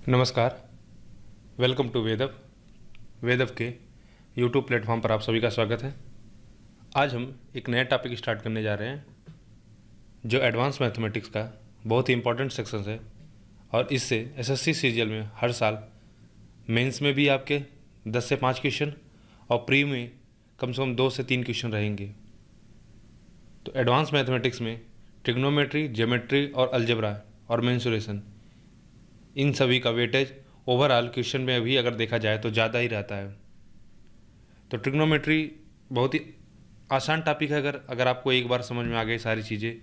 नमस्कार। Welcome to वेदव के YouTube platform पर आप सभी का स्वागत है। आज हम एक नया टॉपिक स्टार्ट करने जा रहे हैं जो एडवांस मैथमेटिक्स का बहुत ही इंपॉर्टेंट सेक्शन है और इससे एसएससी सीजीएल में हर साल मेंस में भी आपके 10 से 5 क्वेश्चन और प्री में कम से कम 2 से 3 क्वेश्चन रहेंगे। तो एडवांस मैथमेटिक्स में ट्रिग्नोमेट्री, ज्योमेट्री और अलजेब्रा और मेंसुरेशन, इन सभी का वेटेज ओवरऑल क्वेश्चन में अभी अगर देखा जाए तो ज़्यादा ही रहता है। तो ट्रिग्नोमेट्री बहुत ही आसान टॉपिक है अगर आपको एक बार समझ में आ गई सारी चीज़ें,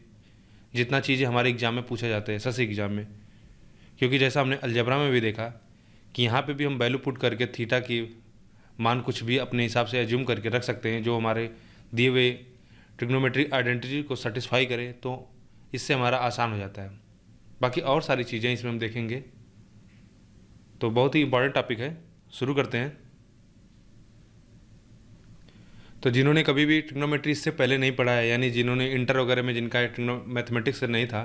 जितना चीज़ें हमारे एग्जाम में पूछे जाते हैं एसएससी एग्जाम में। क्योंकि जैसा हमने अलजेब्रा में भी देखा कि यहाँ पे भी हम वैल्यू पुट करके थीटा की मान कुछ भी अपने हिसाब से एज्यूम करके रख सकते हैं जो हमारे दिए हुए ट्रिग्नोमेट्री आइडेंटिटी को सेटिस्फाई करे, तो इससे हमारा आसान हो जाता है। बाकी और सारी चीज़ें इसमें हम देखेंगे, तो बहुत ही इंपॉर्टेंट टॉपिक है। शुरू करते हैं। तो जिन्होंने कभी भी ट्रिग्नोमेट्री इससे पहले नहीं पढ़ा है, यानी जिन्होंने इंटर वगैरह में जिनका मैथमेटिक्स से नहीं था,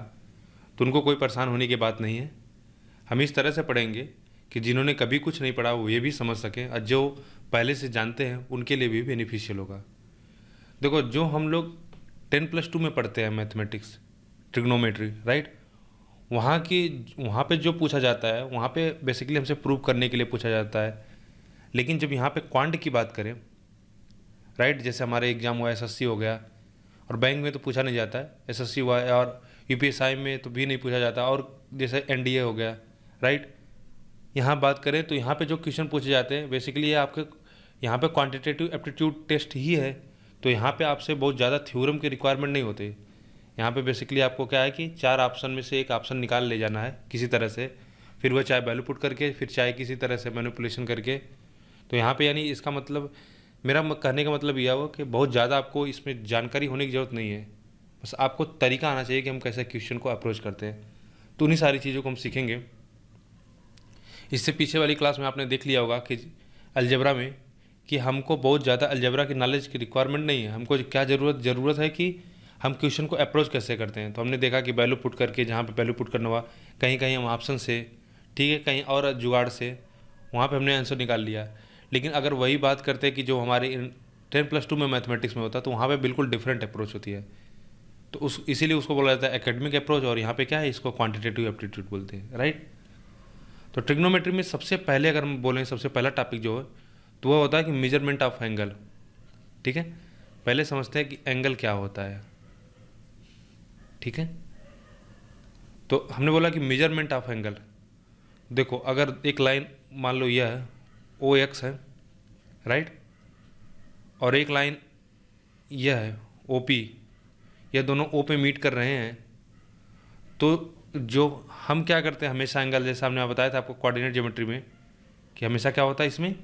तो उनको कोई परेशान होने की बात नहीं है। हम इस तरह से पढ़ेंगे कि जिन्होंने कभी कुछ नहीं पढ़ा वो ये भी समझ सकें और जो पहले से जानते हैं उनके लिए भी बेनिफिशियल होगा। देखो, जो हम लोग 10+2 में पढ़ते हैं मैथमेटिक्स ट्रिग्नोमेट्री, राइट, वहाँ पे जो पूछा जाता है वहाँ पे बेसिकली हमसे प्रूव करने के लिए पूछा जाता है। लेकिन जब यहाँ पे क्वांट की बात करें, राइट, जैसे हमारे एग्जाम हुआ एसएससी हो गया, और बैंक में तो पूछा नहीं जाता है, एसएससी हुआ है, और यूपीएसआई में तो भी नहीं पूछा जाता, और जैसे एनडीए हो गया, राइट। यहाँ बात करें तो यहाँ पे जो क्वेश्चन पूछे जाते हैं बेसिकली ये आपके यहाँ पे क्वान्टिटेटिव एप्टीट्यूड टेस्ट ही है। तो यहाँ पे आपसे बहुत ज़्यादा थ्योरम की रिक्वायरमेंट नहीं होती। यहाँ पे बेसिकली आपको क्या है कि 4 ऑप्शन में से एक ऑप्शन निकाल ले जाना है किसी तरह से, फिर वह चाहे वैल्यू पुट करके, फिर चाहे किसी तरह से मैनिपुलेशन करके। तो यहाँ पे यानी इसका मतलब, मेरा कहने का मतलब यह हुआ कि बहुत ज़्यादा आपको इसमें जानकारी होने की ज़रूरत नहीं है, बस आपको तरीका आना चाहिए कि हम कैसे क्वेश्चन को अप्रोच करते हैं। तो उन्हीं सारी चीज़ों को हम सीखेंगे। इससे पीछे वाली क्लास में आपने देख लिया होगा कि अलजेब्रा में कि हमको बहुत ज़्यादा अलजेब्रा की नॉलेज की रिक्वायरमेंट नहीं है। हमको क्या ज़रूरत है कि हम क्वेश्चन को अप्रोच कैसे करते हैं। तो हमने देखा कि वैल्यू पुट करके, जहाँ पे वैल्यू पुट करना हुआ, कहीं कहीं हम ऑप्शन से, ठीक है, कहीं और जुगाड़ से, वहाँ पे हमने आंसर निकाल लिया। लेकिन अगर वही बात करते हैं कि जो हमारे 10+2 में मैथमेटिक्स में होता है, तो वहाँ पे बिल्कुल डिफरेंट अप्रोच होती है। तो इसीलिए उसको बोला जाता है एकेडमिक अप्रोच, और यहाँ पे क्या है, इसको क्वान्टिटेटिव एप्टीट्यूड बोलते हैं, राइट। तो ट्रिग्नोमेट्री में सबसे पहले अगर हम बोलें, सबसे पहला टॉपिक जो है तो वह होता है कि मेजरमेंट ऑफ एंगल। ठीक है, पहले समझते हैं कि एंगल क्या होता है। ठीक है, तो हमने बोला कि मेजरमेंट ऑफ एंगल। देखो, अगर एक लाइन मान लो यह है OX है, राइट, और एक लाइन यह है OP, यह दोनों O पे मीट कर रहे हैं, तो जो हम क्या करते हैं हमेशा एंगल, जैसा हमने बताया था आपको कोऑर्डिनेट ज्योमेट्री में कि हमेशा क्या होता है, इसमें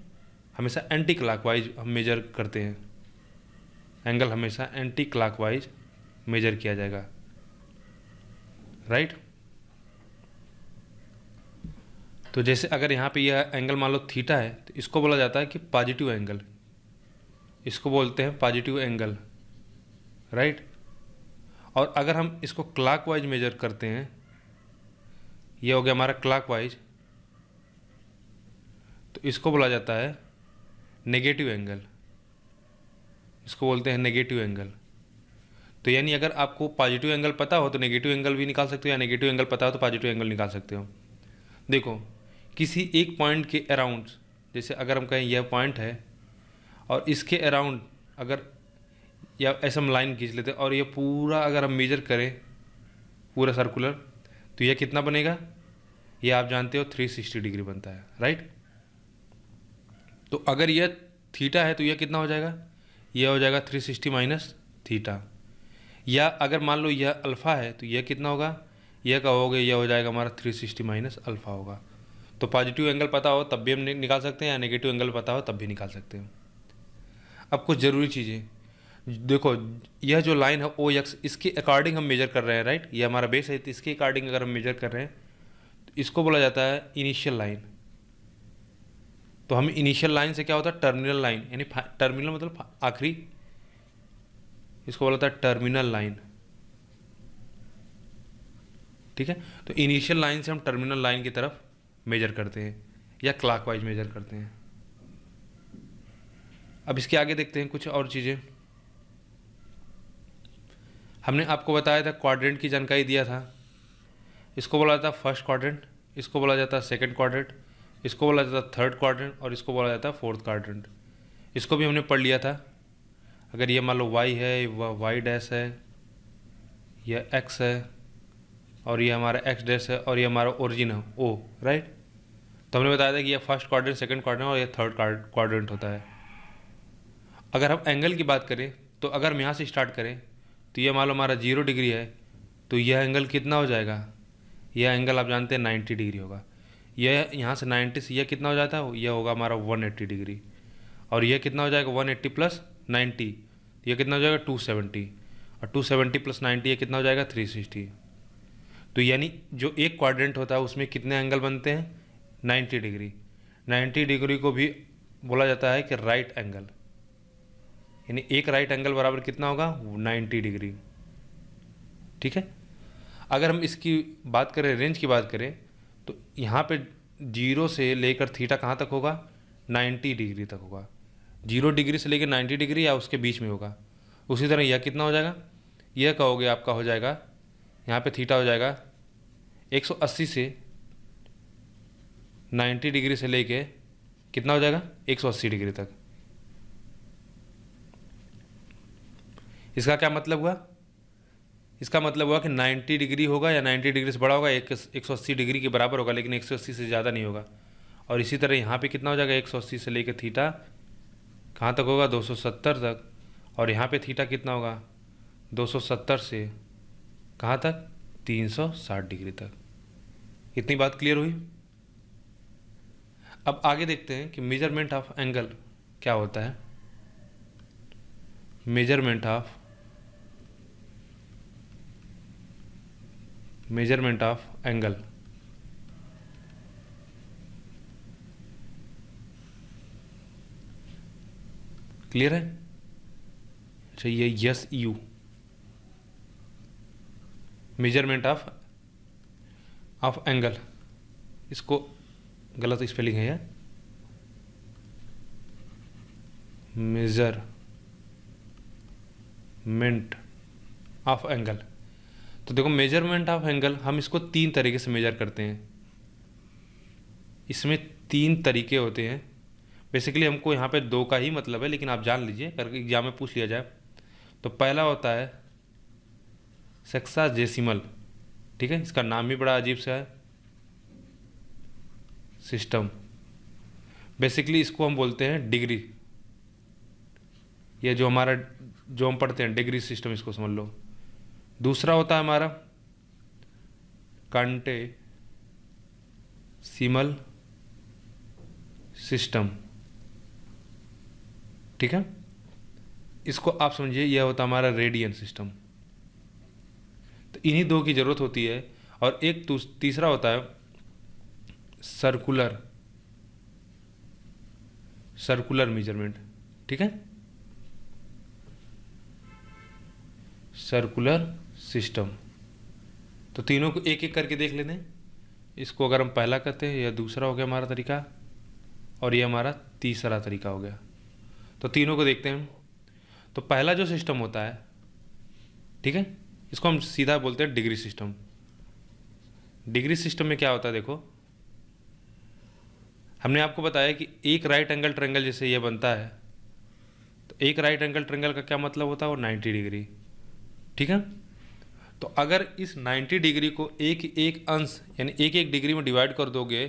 हमेशा एंटी क्लॉकवाइज हम मेजर करते हैं। एंगल हमेशा एंटी क्लॉकवाइज मेजर किया जाएगा, राइट। तो जैसे अगर यहाँ पे यह एंगल मान लो थीटा है, तो इसको बोला जाता है कि पॉजिटिव एंगल, इसको बोलते हैं पॉजिटिव एंगल, राइट। और अगर हम इसको क्लॉकवाइज मेजर करते हैं, यह हो गया हमारा क्लॉकवाइज, तो इसको बोला जाता है नेगेटिव एंगल, इसको बोलते हैं नेगेटिव एंगल। तो यानी अगर आपको पॉजिटिव एंगल पता हो तो नेगेटिव एंगल भी निकाल सकते हो, या नेगेटिव एंगल पता हो तो पॉजिटिव एंगल निकाल सकते हो। देखो, किसी एक पॉइंट के अराउंड, जैसे अगर हम कहें यह पॉइंट है और इसके अराउंड अगर या ऐसा हम लाइन खींच लेते हैं और ये पूरा अगर हम मेजर करें पूरा सर्कुलर, तो यह कितना बनेगा, ये आप जानते हो 360 डिग्री बनता है, राइट। तो अगर यह थीटा है तो यह कितना हो जाएगा, यह हो जाएगा 360 माइनस थीटा। या अगर मान लो यह अल्फ़ा है तो यह कितना होगा, यह का होगा, यह हो जाएगा हमारा 360 माइनस अल्फ़ा होगा। तो पॉजिटिव एंगल पता हो तब भी हम निकाल सकते हैं, या नेगेटिव एंगल पता हो तब भी निकाल सकते हैं। अब कुछ ज़रूरी चीज़ें देखो, यह जो लाइन है OX, इसके अकॉर्डिंग हम मेजर कर रहे हैं, राइट। ये हमारा बेस है, तो इसके अकॉर्डिंग अगर हम मेजर कर रहे हैं तो इसको बोला जाता है इनिशियल लाइन। तो हम इनिशियल लाइन से क्या होता है, टर्मिनल लाइन, यानी टर्मिनल मतलब आखिरी, इसको बोला जाता है टर्मिनल लाइन। ठीक है, तो इनिशियल लाइन से हम टर्मिनल लाइन की तरफ मेजर करते हैं या क्लॉकवाइज मेजर करते हैं। अब इसके आगे देखते हैं कुछ और चीज़ें। हमने आपको बताया था क्वाड्रेंट की जानकारी दिया था। इसको बोला जाता है फर्स्ट क्वाड्रेंट, इसको बोला जाता है सेकंड क्वाड्रेंट, इसको बोला जाता है थर्ड क्वाड्रेंट और इसको बोला जाता है फोर्थ क्वाड्रेंट। इसको भी हमने पढ़ लिया था। अगर ये मान लो वाई है, वह वाई डैश है, यह एक्स है और ये हमारा एक्स डैश है और ये हमारा ओरिजिन है ओ, राइट। तो हमने बताया था कि यह फर्स्ट क्वाड्रेंट, सेकंड क्वाड्रेंट और यह थर्ड क्वाड्रेंट होता है। अगर हम एंगल की बात करें तो अगर हम यहाँ से स्टार्ट करें तो ये मान लो हमारा 0 डिग्री है, तो यह एंगल कितना हो जाएगा? यह एंगल आप जानते हैं 90 डिग्री होगा। यह यहाँ से 90 से यह कितना हो जाता है? यह होगा हमारा 180 डिग्री। और यह कितना हो जाएगा? 180 प्लस 90, यह कितना हो जाएगा? 270। और 270 प्लस 90 ये कितना हो जाएगा? 360। तो यानी जो एक क्वाड्रेंट होता है उसमें कितने एंगल बनते हैं? 90 डिग्री। 90 डिग्री को भी बोला जाता है कि राइट एंगल, यानी एक राइट एंगल बराबर कितना होगा? 90 डिग्री। ठीक है। अगर हम इसकी बात करें, रेंज की बात करें, तो यहाँ पे 0 से लेकर थीटा कहाँ तक होगा? 90 डिग्री तक होगा। 0 डिग्री से लेकर 90 डिग्री या उसके बीच में होगा। उसी तरह यह कितना हो जाएगा? यह कहोगे आपका हो जाएगा, यहाँ पे थीटा हो जाएगा 180 से 90 डिग्री से लेके कितना हो जाएगा? 180 डिग्री तक। इसका क्या मतलब हुआ? इसका मतलब हुआ कि 90 डिग्री होगा या 90 डिग्री से बड़ा होगा, 180 डिग्री के बराबर होगा, लेकिन 180 से ज़्यादा नहीं होगा। और इसी तरह यहाँ पे कितना हो जाएगा? 180 से लेकर थीटा कहाँ तक होगा? 270 तक। और यहाँ पे थीटा कितना होगा? 270 से कहाँ तक? 360 डिग्री तक। इतनी बात क्लियर हुई? अब आगे देखते हैं कि मेजरमेंट ऑफ एंगल क्या होता है। Measurement of angle. क्लियर है? अच्छा, ये yes you measurement of angle, इसको गलत स्पेलिंग है, मेजरमेंट ऑफ एंगल। तो देखो, मेजरमेंट ऑफ एंगल हम इसको 3 तरीके से मेजर करते हैं। इसमें 3 तरीके होते हैं। बेसिकली हमको यहाँ पे 2 का ही मतलब है, लेकिन आप जान लीजिए, करके एग्जाम में पूछ लिया जाए। तो पहला होता है सेक्साजेसिमल। ठीक है, इसका नाम भी बड़ा अजीब सा है, सिस्टम। बेसिकली इसको हम बोलते हैं डिग्री। ये जो हम पढ़ते हैं डिग्री सिस्टम, इसको समझ लो। दूसरा होता है हमारा कांटेसिमल सिस्टम। ठीक है, इसको आप समझिए, यह होता है हमारा रेडियन सिस्टम। तो इन्हीं 2 की जरूरत होती है। और एक तीसरा होता है सर्कुलर मेजरमेंट। ठीक है, सर्कुलर सिस्टम। तो तीनों को एक एक करके देख लेते हैं। इसको अगर हम पहला करते हैं, यह दूसरा हो गया हमारा तरीका, और यह हमारा तीसरा तरीका हो गया। तो तीनों को देखते हैं। तो पहला जो सिस्टम होता है, ठीक है, इसको हम सीधा बोलते हैं डिग्री सिस्टम। डिग्री सिस्टम में क्या होता है? देखो, हमने आपको बताया कि एक राइट एंगल ट्रायंगल जैसे ये बनता है, तो एक राइट एंगल ट्रायंगल का क्या मतलब होता है? वो 90 डिग्री। ठीक है, तो अगर इस 90 डिग्री को एक एक अंश यानी एक एक डिग्री में डिवाइड कर दोगे,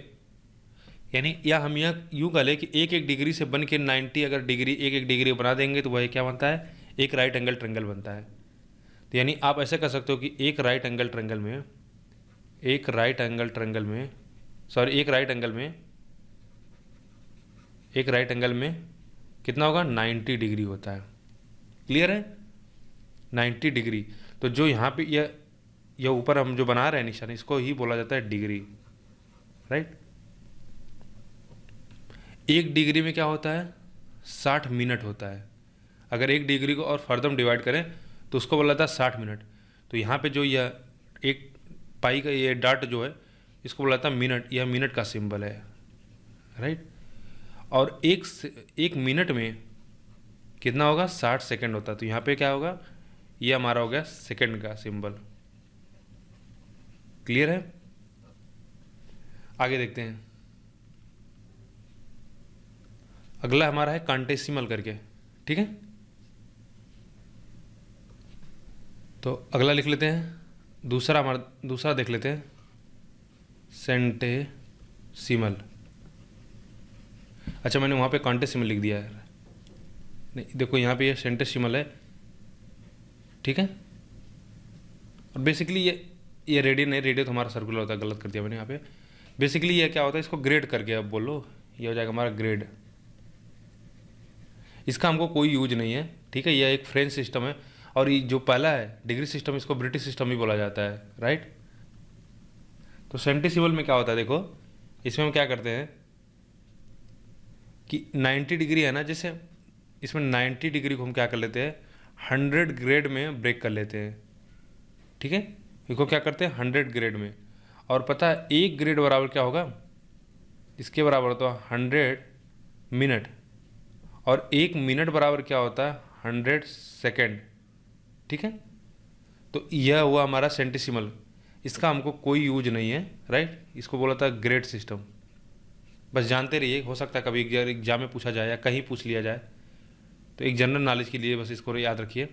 यानी या हम यह यूँ कह लें कि एक एक डिग्री से बन के 90 अगर डिग्री एक एक डिग्री बना देंगे, तो वह क्या बनता है? एक राइट एंगल ट्रायंगल बनता है। तो यानी आप ऐसे कर सकते हो कि एक राइट एंगल में कितना होगा? 90 डिग्री होता है। क्लियर है? 90 डिग्री। तो जो यहाँ पे यह ऊपर हम जो बना रहे हैं निशान, इसको ही बोला जाता है डिग्री, राइट। एक डिग्री में क्या होता है? 60 मिनट होता है। अगर एक डिग्री को और फर्दर हम डिवाइड करें तो उसको बोला जाता है 60 मिनट। तो यहाँ पे जो यह एक पाई का ये डॉट जो है, इसको बोला जाता है मिनट, यह मिनट का सिंबल है, राइट। और एक मिनट में कितना होगा, 60 सेकंड होता है। तो यहाँ पे क्या होगा, ये हमारा हो गया सेकंड का सिंबल। क्लियर है? आगे देखते हैं। अगला हमारा है कांटेसिमल करके, ठीक है। तो अगला लिख लेते हैं, दूसरा देख लेते हैं, सेंटेसिमल। अच्छा, मैंने वहाँ पे कांटेसिमल लिख दिया है, नहीं देखो यहाँ पे ये सेंटेसिमल है, ठीक है। और बेसिकली ये रेडियन है, रेडियन तो हमारा सर्कुलर होता है, गलत कर दिया मैंने यहाँ पे। बेसिकली ये क्या होता है, इसको ग्रेड करके अब बोलो, ये हो जाएगा हमारा ग्रेड। इसका हमको कोई यूज नहीं है, ठीक है। यह एक फ्रेंच सिस्टम है, और ये जो पहला है डिग्री सिस्टम, इसको ब्रिटिश सिस्टम ही बोला जाता है, राइट। तो सेंटेसिमल में क्या होता है, देखो इसमें हम क्या करते हैं कि 90 डिग्री है ना, जैसे इसमें 90 डिग्री को हम क्या कर लेते हैं, 100 ग्रेड में ब्रेक कर लेते हैं, ठीक है। इसको क्या करते हैं, 100 ग्रेड में। और पता है एक ग्रेड बराबर क्या होगा, इसके बराबर होता है 100 मिनट, और एक मिनट बराबर क्या होता है, 100 सेकेंड, ठीक है। तो यह हुआ हमारा सेंटेसिमल। इसका हमको कोई यूज नहीं है, राइट। इसको बोला था ग्रेड सिस्टम। बस जानते रहिए, हो सकता है कभी एग्जाम में पूछा जाए या कहीं पूछ लिया जाए, तो एक जनरल नॉलेज के लिए बस इसको याद रखिए।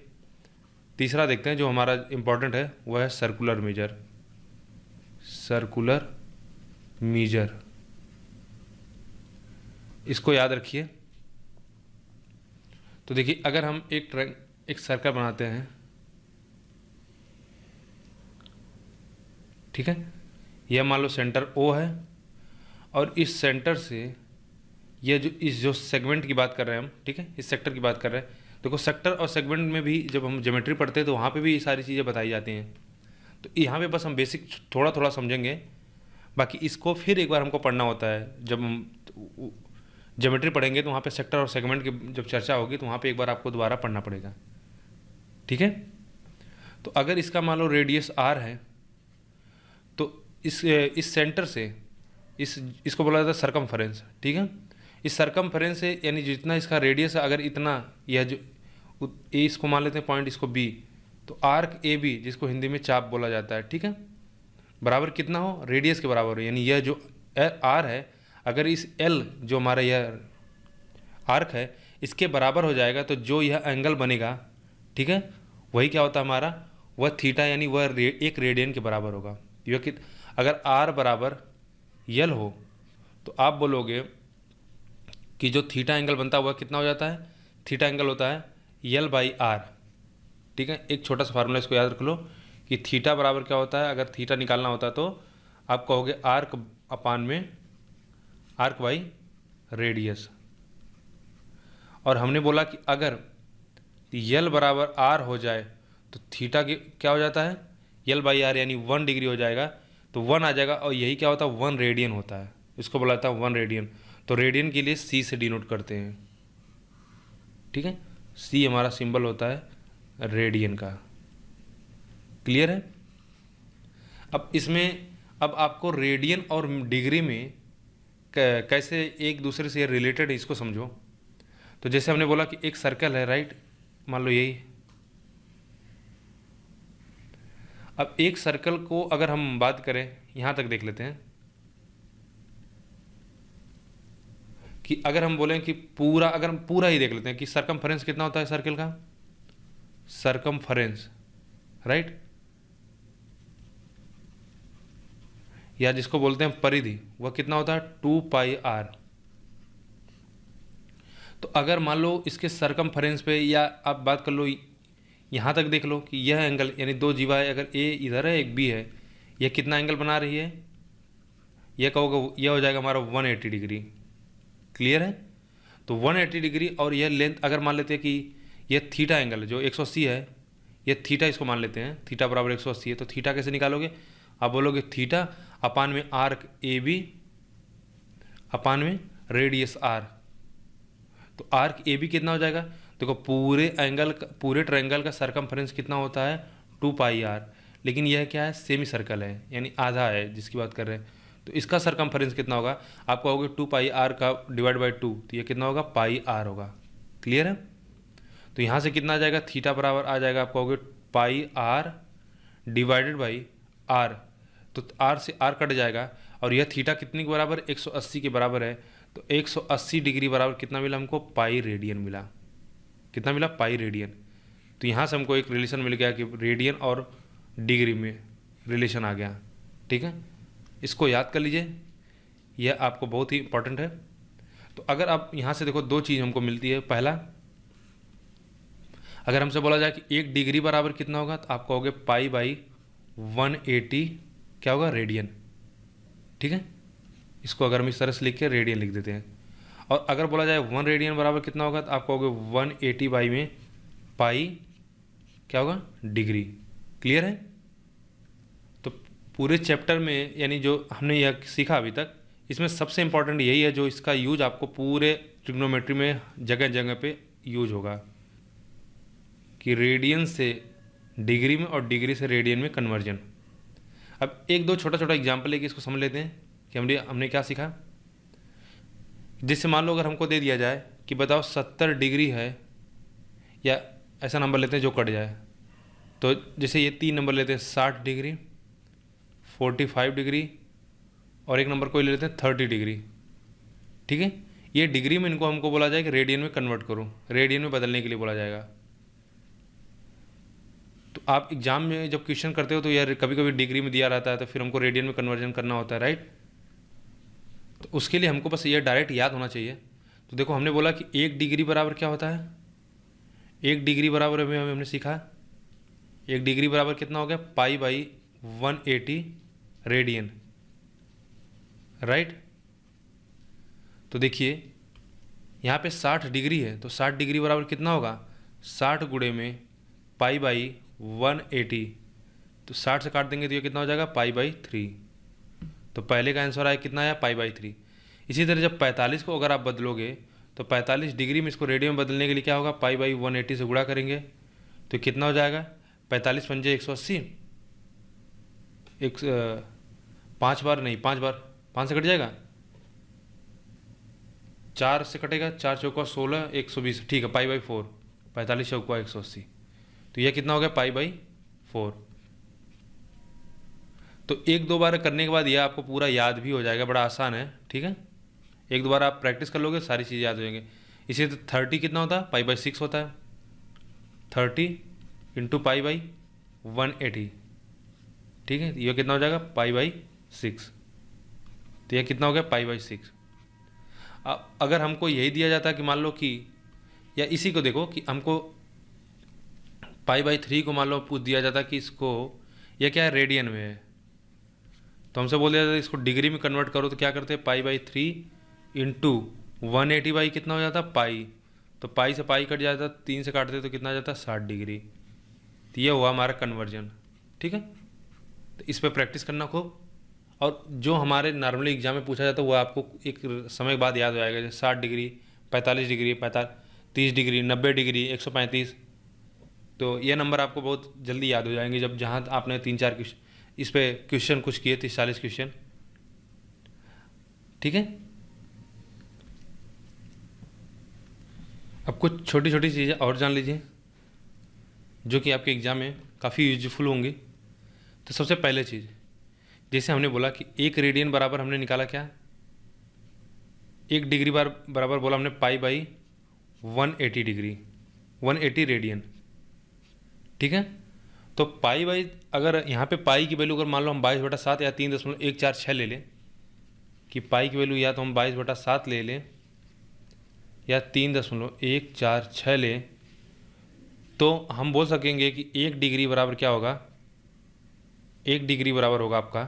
तीसरा देखते हैं जो हमारा इम्पोर्टेंट है, वह है सर्कुलर मेजर। सर्कुलर मेजर, इसको याद रखिए। तो देखिए, अगर हम एक सर्कल बनाते हैं, ठीक है, यह मान लो सेंटर O है, और इस सेंटर से यह इस जो सेगमेंट की बात कर रहे हैं हम, ठीक है, इस सेक्टर की बात कर रहे हैं। देखो सेक्टर और सेगमेंट में भी जब हम ज्योमेट्री पढ़ते हैं तो वहाँ पे भी ये सारी चीज़ें बताई जाती हैं। तो यहाँ पे बस हम बेसिक थोड़ा थोड़ा समझेंगे, बाकी इसको फिर एक बार हमको पढ़ना होता है। जब हम ज्योमेट्री पढ़ेंगे तो वहाँ पे सेक्टर और सेगमेंट की जब चर्चा होगी तो वहाँ पे एक बार आपको दोबारा पढ़ना पड़ेगा, ठीक है। तो अगर इसका मान लो रेडियस R है, तो इस सेंटर से इसको बोला जाता है सरकमफेरेंस, ठीक है। इस सरकमफेरेंस से यानी जितना इसका रेडियस है, अगर इतना, यह जो ए इसको मान लेते हैं पॉइंट, इसको B, तो आर्क AB जिसको हिंदी में चाप बोला जाता है, ठीक है, बराबर कितना हो, रेडियस के बराबर हो। यानी यह जो R है, अगर इस L जो हमारा यह आर्क है इसके बराबर हो जाएगा, तो जो यह एंगल बनेगा, ठीक है, वही क्या होता है हमारा, वह थीटा, यानी वह एक रेडियन के बराबर होगा। यह अगर R बराबर L हो तो आप बोलोगे कि जो थीटा एंगल बनता है वह कितना हो जाता है, थीटा एंगल होता है L/R, ठीक है। एक छोटा सा फार्मूला इसको याद रख लो कि थीटा बराबर क्या होता है, अगर थीटा निकालना होता है तो आप कहोगे आर्क अपान में आर्क बाई रेडियस। और हमने बोला कि अगर L बराबर R हो जाए तो थीटा क्या हो जाता है, L/R यानी 1 डिग्री हो जाएगा, तो 1 आ जाएगा, और यही क्या होता है, 1 रेडियन होता है। इसको बोला जाता है 1 रेडियन। तो रेडियन के लिए C से डिनोट करते हैं, ठीक है। C हमारा सिंबल होता है रेडियन का। क्लियर है? अब इसमें अब आपको रेडियन और डिग्री में कैसे एक दूसरे से रिलेटेड है इसको समझो। तो जैसे हमने बोला कि एक सर्कल है, राइट, मान लो यही। अब एक सर्कल को अगर हम बात करें, यहाँ तक देख लेते हैं कि अगर हम बोलें कि पूरा, अगर हम पूरा ही देख लेते हैं कि सरकमफेरेंस कितना होता है सर्कल का, सरकमफेरेंस, राइट, या जिसको बोलते हैं परिधि, वह कितना होता है 2πr। तो अगर मान लो इसके सरकमफेरेंस पे, या आप बात कर लो यहाँ तक देख लो कि यह एंगल यानी दो जीवा है, अगर ए इधर है एक बी है, यह कितना एंगल बना रही है, यह कहोगे यह हो जाएगा हमारा 180 डिग्री। क्लियर है? तो 180 डिग्री, और यह लेंथ अगर मान लेते हैं कि यह थीटा एंगल जो 180 है, यह थीटा इसको मान लेते हैं, थीटा बराबर 180 है, तो थीटा कैसे निकालोगे, आप बोलोगे थीटा अपान में आर्क AB अपान में रेडियस R। तो आर्क AB कितना हो जाएगा, देखो पूरे ट्रायंगल का सरकमफेरेंस कितना होता है 2πr, लेकिन यह क्या है, सेमी सर्कल है, यानी आधा है जिसकी बात कर रहे हैं, तो इसका सरकमफेरेंस कितना होगा, आप कहोगे 2 पाई आर का डिवाइड बाई 2, तो ये कितना होगा, पाई आर होगा। क्लियर है। तो यहाँ से कितना आ जाएगा, थीटा बराबर आ जाएगा, आप कहोगे पाई आर डिवाइडेड बाई आर, तो आर से आर कट जाएगा, और यह थीटा कितनी के बराबर, 180 के बराबर है। तो 180 डिग्री बराबर कितना मिला हमको, पाई रेडियन मिला। कितना मिला, पाई रेडियन। तो यहाँ से हमको एक रिलेशन मिल गया कि रेडियन और डिग्री में रिलेशन आ गया। ठीक है, इसको याद कर लीजिए, यह आपको बहुत ही इंपॉर्टेंट है। तो अगर आप यहाँ से देखो, दो चीज़ हमको मिलती है। पहला, अगर हमसे बोला जाए कि 1 डिग्री बराबर कितना होगा, तो आप कहोगे पाई बाई 180 क्या होगा, रेडियन। ठीक है, इसको अगर हम इस तरह से लिख के रेडियन लिख देते हैं। और अगर बोला जाए 1 रेडियन बराबर कितना होगा, तो आप कहोगे 180 बाई में पाई क्या होगा, डिग्री। क्लियर है। तो पूरे चैप्टर में यानी जो हमने यह सीखा अभी तक, इसमें सबसे इंपॉर्टेंट यही है जो इसका यूज आपको पूरे ट्रिग्नोमेट्री में जगह जगह पे यूज होगा, कि रेडियन से डिग्री में और डिग्री से रेडियन में कन्वर्जन। अब एक दो छोटा छोटा एग्जाम्पल लेके इसको समझ लेते हैं कि हमने क्या सीखा। जिससे मान लो अगर हमको दे दिया जाए कि बताओ 70 डिग्री है, या ऐसा नंबर लेते हैं जो कट जाए, तो जैसे ये 3 नंबर लेते हैं, 60 डिग्री, 45 डिग्री, और एक नंबर कोई ले लेते हैं 30 डिग्री। ठीक है, ये डिग्री में इनको हमको बोला जाए कि रेडियन में कन्वर्ट करो, रेडियन में बदलने के लिए बोला जाएगा। तो आप एग्जाम में जब क्वेश्चन करते हो तो यार कभी कभी डिग्री में दिया रहता है, तो फिर हमको रेडियन में कन्वर्जन करना होता है, राइट। तो उसके लिए हमको बस ये डायरेक्ट याद होना चाहिए। तो देखो, हमने बोला कि 1 डिग्री बराबर क्या होता है, 1 डिग्री बराबर में हमने सीखा, 1 डिग्री बराबर कितना हो गया, पाई बाई 180 रेडियन, राइट। तो देखिए यहाँ पे 60 डिग्री है, तो 60 डिग्री बराबर कितना होगा, 60 गुणे में पाई बाई 180, तो 60 से काट देंगे तो ये कितना हो जाएगा, पाई बाई 3। तो पहले का आंसर आया कितना आया, पाई बाई 3। इसी तरह जब 45 को अगर आप बदलोगे, तो 45 डिग्री में इसको रेडियन में बदलने के लिए क्या होगा, पाई बाई 180 से गुणा करेंगे, तो कितना हो जाएगा, 45 पंजे 180, 5 बार नहीं, 5 बार 5 से कट जाएगा, 4 से कटेगा, 4 चौका 16, 120, ठीक है, पाई बाई 4, 45 चौका 180, तो यह कितना हो गया, पाई बाई 4। तो 1-2 बार करने के बाद यह आपको पूरा याद भी हो जाएगा, बड़ा आसान है। ठीक है, 1-2 बार आप प्रैक्टिस कर लोगे, सारी चीज़ें याद हो जाएंगे। इसी तो 30 कितना होता है, पाई बाई 6 होता है, 30 इंटू पाई बाई 180। ठीक है, यह कितना हो जाएगा, पाई बाई 6, तो यह कितना हो गया, पाई बाई 6। अब अगर हमको यही दिया जाता कि मान लो कि, या इसी को देखो कि हमको पाई बाई 3 को मान लो पूछ दिया जाता कि इसको, यह क्या है, रेडियन में है, तो हमसे बोल दिया जाता इसको डिग्री में कन्वर्ट करो, तो क्या करते हैं, पाई बाई 3 इंटू 180 बाई कितना हो जाता, पाई, तो पाई से पाई कट जाता, 3 से काटते तो कितना आ जाता, 60 डिग्री। तो ये हुआ हमारा कन्वर्जन। ठीक है, तो इस पर प्रैक्टिस करना खूब, और जो हमारे नॉर्मली एग्जाम में पूछा जाता है वो आपको एक समय के बाद याद हो जाएगा, जैसे 60 डिग्री, 45 डिग्री, 30 डिग्री, 90 डिग्री, 135, तो ये नंबर आपको बहुत जल्दी याद हो जाएंगे जब जहाँ आपने 3-4 इस पे क्वेश्चन कुछ किए, 30-40 क्वेश्चन। ठीक है, अब कुछ छोटी छोटी चीज़ें और जान लीजिए जो कि आपके एग्ज़ाम में काफ़ी यूजफुल होंगी। तो सबसे पहले चीज़, जैसे हमने बोला कि 1 रेडियन बराबर हमने निकाला क्या, 1 डिग्री बराबर बोला हमने पाई बाई 180 डिग्री, 180 रेडियन। ठीक है, तो पाई बाई, अगर यहाँ पे पाई की वैल्यू अगर मान लो हम 22/7 या 3.146 ले लें, कि पाई की वैल्यू या तो हम 22/7 ले लें या 3.146 लें, तो हम बोल सकेंगे कि 1 डिग्री बराबर क्या होगा, 1 डिग्री बराबर होगा आपका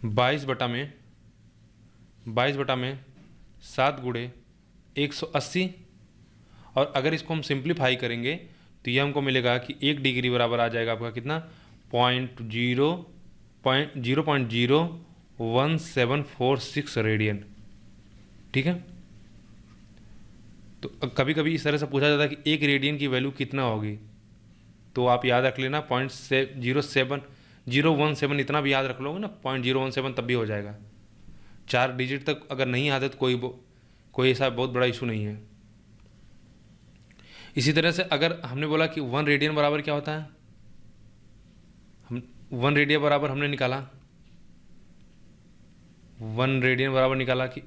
22/7 गुणे 180, और अगर इसको हम सिंप्लीफाई करेंगे तो ये हमको मिलेगा कि 1 डिग्री बराबर आ जाएगा आपका कितना, 0.01746 रेडियन। ठीक है, तो कभी कभी इस तरह से पूछा जाता है कि 1 रेडियन की वैल्यू कितना होगी, तो आप याद रख लेना 0.07 017 इतना भी याद रख लोगे ना, 0.017 तब भी हो जाएगा। 4 डिजिट तक अगर नहीं आते तो कोई ऐसा बहुत बड़ा इशू नहीं है। इसी तरह से अगर हमने बोला कि 1 रेडियन बराबर क्या होता है, हम 1 रेडियन बराबर हमने निकाला, 1 रेडियन बराबर निकाला कि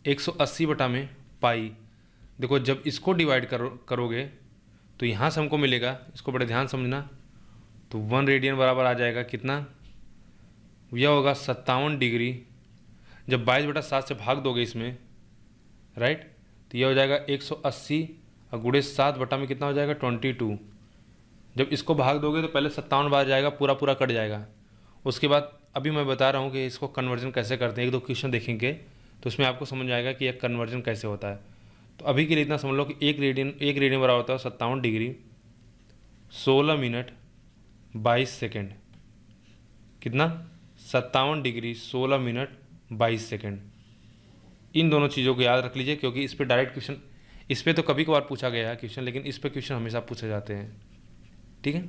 180 बटा में पाई। देखो जब इसको डिवाइड करोगे तो यहाँ से हमको मिलेगा, इसको बड़े ध्यान समझना, तो 1 रेडियन बराबर आ जाएगा कितना, यह होगा 57 डिग्री। जब 22/7 से भाग दोगे इसमें, राइट, तो यह हो जाएगा 180 और गुणे 7 बटा में कितना हो जाएगा 22। जब इसको भाग दोगे तो पहले 57 बार जाएगा, पूरा पूरा कट जाएगा। उसके बाद अभी मैं बता रहा हूँ कि इसको कन्वर्जन कैसे करते हैं, 1-2 क्वेश्चन देखेंगे तो उसमें आपको समझ आएगा कि यह कन्वर्जन कैसे होता है। तो अभी के लिए इतना समझ लो कि 1 रेडियन बराबर होता है 57 डिग्री 16 मिनट 22 सेकेंड। कितना, 57 डिग्री 16 मिनट 22 सेकेंड। इन दोनों चीज़ों को याद रख लीजिए, क्योंकि इस पर डायरेक्ट क्वेश्चन, इस पर तो कभी कभार पूछा गया है क्वेश्चन, लेकिन इस पर क्वेश्चन हमेशा पूछे जाते हैं। ठीक है,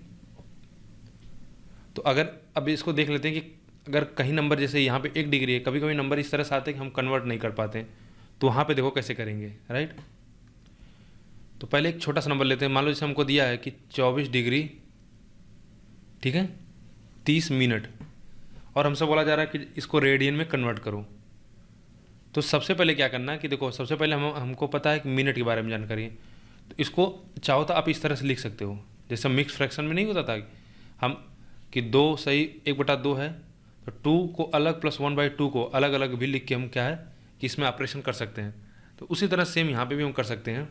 तो अगर अब इसको देख लेते हैं कि अगर कहीं नंबर जैसे यहाँ पे 1 डिग्री है, कभी कभी नंबर इस तरह से आते हैं कि हम कन्वर्ट नहीं कर पाते, तो वहाँ पे देखो कैसे करेंगे, राइट। तो पहले एक छोटा सा नंबर लेते हैं, मान लो जैसे हमको दिया है कि 24 डिग्री, ठीक है, 30 मिनट, और हमसे बोला जा रहा है कि इसको रेडियन में कन्वर्ट करो। तो सबसे पहले क्या करना है कि देखो, सबसे पहले हमको पता है कि मिनट के बारे में जानकारी है, तो इसको चाहो तो आप इस तरह से लिख सकते हो, जैसे मिक्स फ्रैक्शन में नहीं होता था हम कि 2 सही 1/2 है, तो 2 को अलग प्लस 1/2 को अलग अलग भी लिख के हम क्या है कि इसमें ऑपरेशन कर सकते हैं। तो उसी तरह सेम यहाँ पे भी हम कर सकते हैं।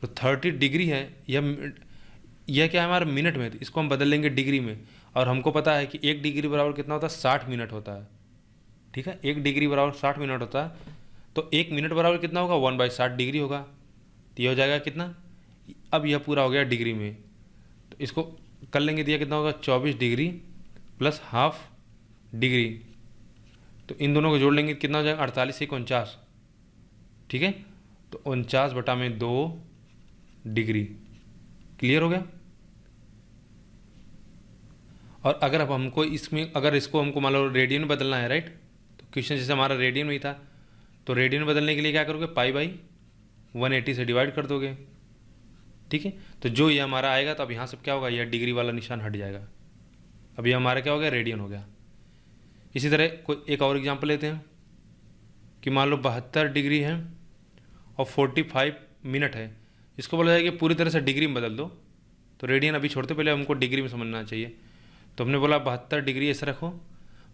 तो 30 डिग्री है, यह क्या है हमारा मिनट में, तो इसको हम बदल लेंगे डिग्री में, और हमको पता है कि 1 डिग्री बराबर कितना होता है 60 मिनट होता है। ठीक है, 1 डिग्री बराबर 60 मिनट होता है, तो 1 मिनट बराबर कितना होगा 1/60 डिग्री होगा। तो यह हो जाएगा कितना, अब यह पूरा हो गया डिग्री में, तो इसको कर लेंगे, दिया कितना होगा 24 डिग्री प्लस हाफ डिग्री, तो इन दोनों को जोड़ लेंगे कितना हो जाएगा 48 से 49। ठीक है, तो 49/2 डिग्री। क्लियर हो गया। और अगर अब हमको इसमें, अगर इसको हमको मान लो रेडियन में बदलना है, राइट, तो क्वेश्चन जैसे हमारा रेडियन में ही था, तो रेडियन में बदलने के लिए क्या करोगे, π/180 से डिवाइड कर दोगे। ठीक है, तो जो ये हमारा आएगा, तो अब यहाँ से क्या होगा, यह डिग्री वाला निशान हट जाएगा। अब ये हमारा क्या हो गया, रेडियन हो गया। इसी तरह कोई एक और एग्जांपल लेते हैं कि मान लो 72 डिग्री है और 45 मिनट है, इसको बोला जाएगा कि पूरी तरह से डिग्री में बदल दो। तो रेडियन अभी छोड़ते, पहले हमको डिग्री में समझना चाहिए। तो हमने बोला 72 डिग्री ऐसे रखो,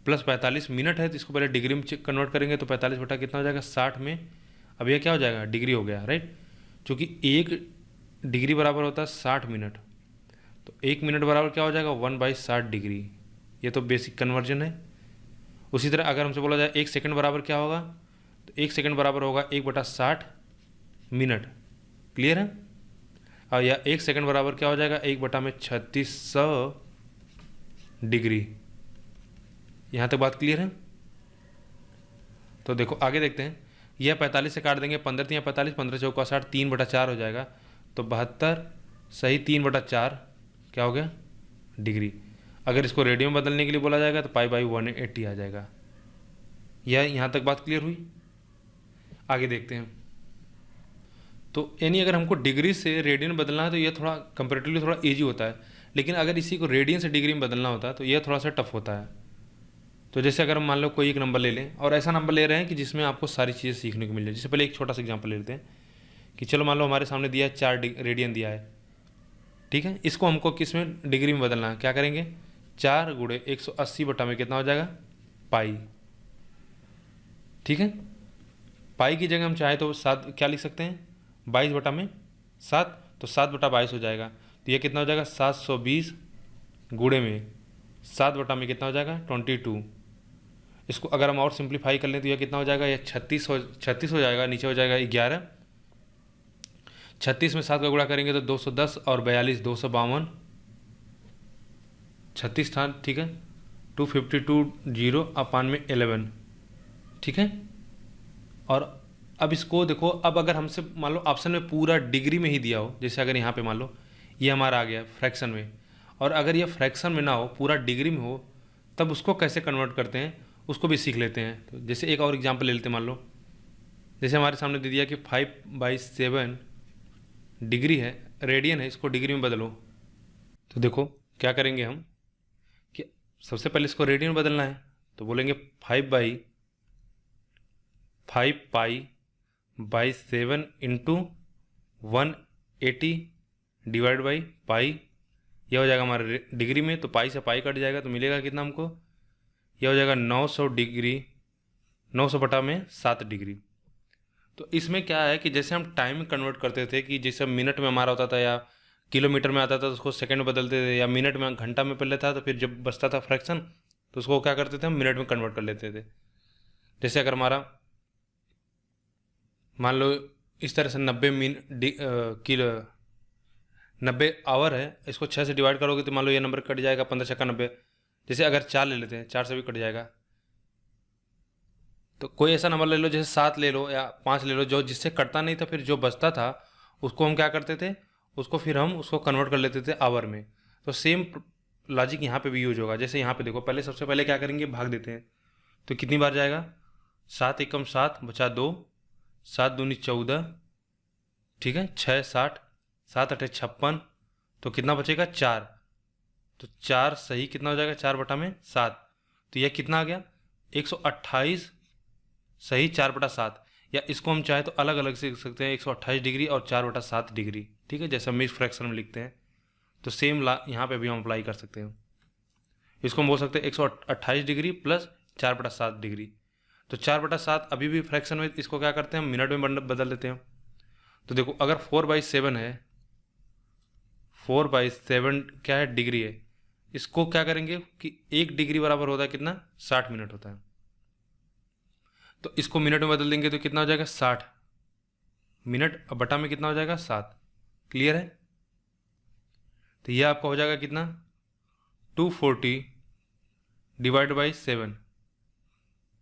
प्लस 45 मिनट है, तो इसको पहले डिग्री में कन्वर्ट करेंगे, तो 45 बटा कितना हो जाएगा 60 में, अब यह क्या हो जाएगा डिग्री हो गया, राइट। चूँकि 1 डिग्री बराबर होता है 60 मिनट, तो 1 मिनट बराबर क्या हो जाएगा 1/60 डिग्री। ये तो बेसिक कन्वर्जन है। उसी तरह अगर हमसे बोला जाए 1 सेकंड बराबर क्या होगा, तो 1 सेकंड बराबर होगा 1/60 मिनट। क्लियर है। और या 1 सेकंड बराबर क्या हो जाएगा 1/3600 डिग्री। यहाँ तक बात क्लियर है। तो देखो आगे देखते हैं, यह 45 से काट देंगे, 15 3 45, 15 चौका 60, 3/4 हो जाएगा, तो 72 सही 3/4 क्या हो गया डिग्री। अगर इसको रेडियो में बदलने के लिए बोला जाएगा तो π/180 आ जाएगा। यह यहाँ तक बात क्लियर हुई। आगे देखते हैं। तो यानी अगर हमको डिग्री से रेडियन बदलना है तो यह थोड़ा कंपेरेटिवली थोड़ा इजी होता है, लेकिन अगर इसी को रेडियन से डिग्री में बदलना होता है तो यह थोड़ा सा टफ होता है। तो जैसे अगर हम मान लो कोई एक नंबर ले लें, और ऐसा नंबर ले रहे हैं कि जिसमें आपको सारी चीज़ें सीखने को मिल जाए। जैसे पहले एक छोटा सा एग्जाम्पल ले लेते हैं कि चलो मान लो हमारे सामने दिया है 4 रेडियन दिया है, ठीक है। इसको हमको किस में डिग्री में बदलना है, क्या करेंगे 4 × 180 बटा में कितना हो जाएगा पाई। ठीक है, पाई की जगह हम चाहे तो 7 क्या लिख सकते हैं 22 बटा में 7, तो 7/22 हो जाएगा। तो ये कितना हो जाएगा 720 गुणे में 7 बटा में कितना हो जाएगा 22। इसको अगर हम और सिंप्लीफाई कर लें तो यह कितना हो जाएगा, यह 36 हो जाएगा, नीचे हो जाएगा 11। 36 में 7 का गुणा करेंगे तो 210 और 42 252, 36 था, ठीक है। 252 0 अपान में 11, ठीक है। और अब इसको देखो, अब अगर हमसे मान लो ऑप्शन में पूरा डिग्री में ही दिया हो, जैसे अगर यहाँ पे मान लो ये हमारा आ गया फ्रैक्शन में, और अगर ये फ्रैक्शन में ना हो, पूरा डिग्री में हो, तब उसको कैसे कन्वर्ट करते हैं उसको भी सीख लेते हैं। तो जैसे एक और एग्जांपल ले लेते हैं, मान लो जैसे हमारे सामने दे दिया कि 5/7 डिग्री है, रेडियन है, इसको डिग्री में बदलो। तो देखो क्या करेंगे हम कि सबसे पहले इसको रेडियन में बदलना है, तो बोलेंगे 5/7 इंटू 180 डिवाइड बाई पाई। यह हो जाएगा हमारे डिग्री में, तो पाई से पाई कट जाएगा, तो मिलेगा कितना हमको, यह हो जाएगा 900 डिग्री, 900 बटा में 7 डिग्री। तो इसमें क्या है कि जैसे हम टाइम में कन्वर्ट करते थे कि जैसे मिनट में हमारा होता था या किलोमीटर में आता था तो उसको सेकंड में बदलते थे, या मिनट में घंटा में पहले था, तो फिर जब बचता था फ्रैक्शन तो उसको क्या करते थे हम मिनट में कन्वर्ट कर लेते थे। जैसे अगर हमारा मान लो इस तरह से 90 आवर है, इसको 6 से डिवाइड करोगे तो मान लो ये नंबर कट जाएगा 15×90। जैसे अगर 4 ले लेते हैं, 4 से भी कट जाएगा, तो कोई ऐसा नंबर ले लो जैसे 7 ले लो या 5 ले लो, जो जिससे कटता नहीं था, फिर जो बचता था उसको हम क्या करते थे, उसको फिर हम उसको कन्वर्ट कर लेते थे आवर में। तो सेम लॉजिक यहाँ पे भी यूज होगा। जैसे यहाँ पे देखो, पहले सबसे पहले क्या करेंगे, भाग देते हैं, तो कितनी बार जाएगा, 7 एकम 7 बचा 2, 7 दूनी 14, ठीक है, 6 60, 7 8 56, तो कितना बचेगा 4। तो 4 सही कितना हो जाएगा, 4/7। तो यह कितना आ गया 128 सही 4/7, या इसको हम चाहे तो अलग अलग से लिख सकते हैं 128 डिग्री और 4/7 डिग्री, ठीक है, जैसे हम इस फ्रैक्शन में लिखते हैं। तो सेम यहाँ पे भी हम अप्लाई कर सकते हैं। इसको हम बोल सकते हैं 128 डिग्री प्लस 4/7 डिग्री। तो 4/7 अभी भी फ्रैक्शन में, इसको क्या करते हैं हम मिनट में बदल देते हैं। तो देखो अगर 4/7 है, 4/7 क्या है, डिग्री है, इसको क्या करेंगे कि 1 डिग्री बराबर होता है कितना, 60 मिनट होता है। तो इसको मिनट में बदल देंगे तो कितना हो जाएगा 60 मिनट, अब बटा में कितना हो जाएगा 7। क्लियर है। तो यह आपका हो जाएगा कितना 240 डिवाइड बाई 7,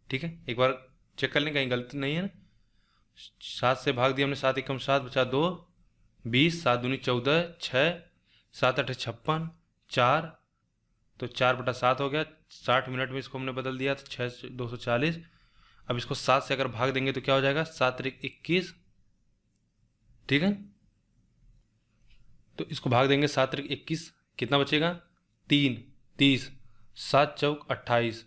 ठीक है। एक बार चेक कर लें कहीं गलती नहीं है ना। 7 से भाग दिया हमने, 7 एकम 7 बचा 2, 20, 7 दूनी 14, 6 7 8 56, 4, तो 4/7 हो गया। 60 मिनट में इसको हमने बदल दिया, तो 6 240। अब इसको 7 से अगर भाग देंगे तो क्या हो जाएगा, 7 3 21, ठीक है। तो इसको भाग देंगे 7 3 21, कितना बचेगा 3 30, 7 चौक 28,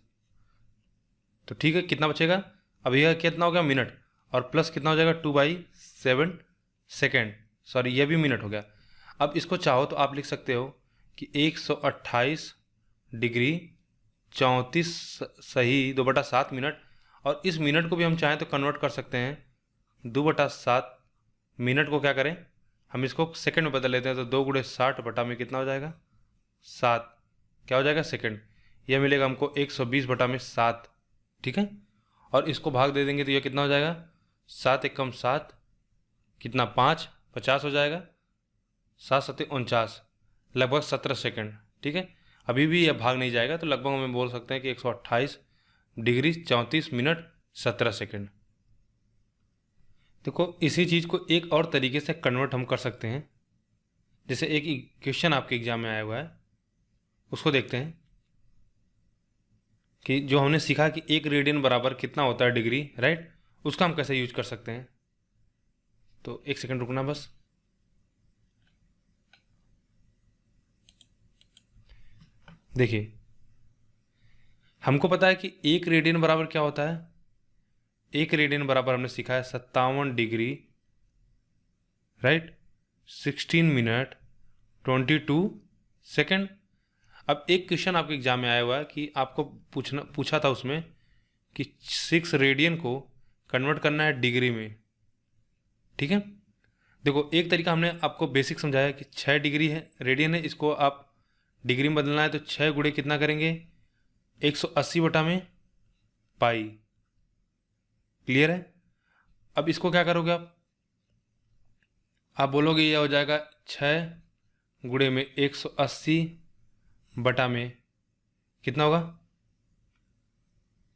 तो ठीक है, कितना बचेगा, अब यह कितना हो गया मिनट, और प्लस कितना हो जाएगा 2/7 सेकेंड, सॉरी यह भी मिनट हो गया। अब इसको चाहो तो आप लिख सकते हो कि 128 डिग्री 34 सही 2/7 मिनट, और इस मिनट को भी हम चाहें तो कन्वर्ट कर सकते हैं 2/7 मिनट को क्या करें, हम इसको सेकंड में बदल लेते हैं। तो 2 × 60 बटा में कितना हो जाएगा 7, क्या हो जाएगा सेकंड, यह मिलेगा हमको 120 बटा में 7, ठीक है। और इसको भाग दे देंगे तो यह कितना हो जाएगा 7 एकम 7 कितना 5 50 हो जाएगा, 7 7 49, लगभग 17 सेकंड, ठीक है। अभी भी यह भाग नहीं जाएगा, तो लगभग हमें बोल सकते हैं कि 128 डिग्री 34 मिनट 17 सेकंड। देखो इसी चीज़ को एक और तरीके से कन्वर्ट हम कर सकते हैं। जैसे एक क्वेश्चन आपके एग्जाम में आया हुआ है, उसको देखते हैं कि जो हमने सीखा कि 1 रेडियन बराबर कितना होता है डिग्री, राइट, उसका हम कैसे यूज कर सकते हैं। तो 1 सेकंड रुकना बस। देखिए हमको पता है कि 1 रेडियन बराबर क्या होता है, 1 रेडियन बराबर हमने सीखा है 57 डिग्री, राइट, 16 मिनट 22 सेकंड। अब एक क्वेश्चन आपके एग्जाम में आया हुआ है कि आपको पूछा था उसमें कि 6 रेडियन को कन्वर्ट करना है डिग्री में, ठीक है। देखो एक तरीका हमने आपको बेसिक समझाया कि 6 डिग्री है रेडियन है, इसको आप डिग्री में बदलना है, तो 6 गुणे कितना करेंगे 180 बटा में पाई। क्लियर है। अब इसको क्या करोगे आप बोलोगे यह हो जाएगा 6 गुणे में 180 बटा में कितना होगा,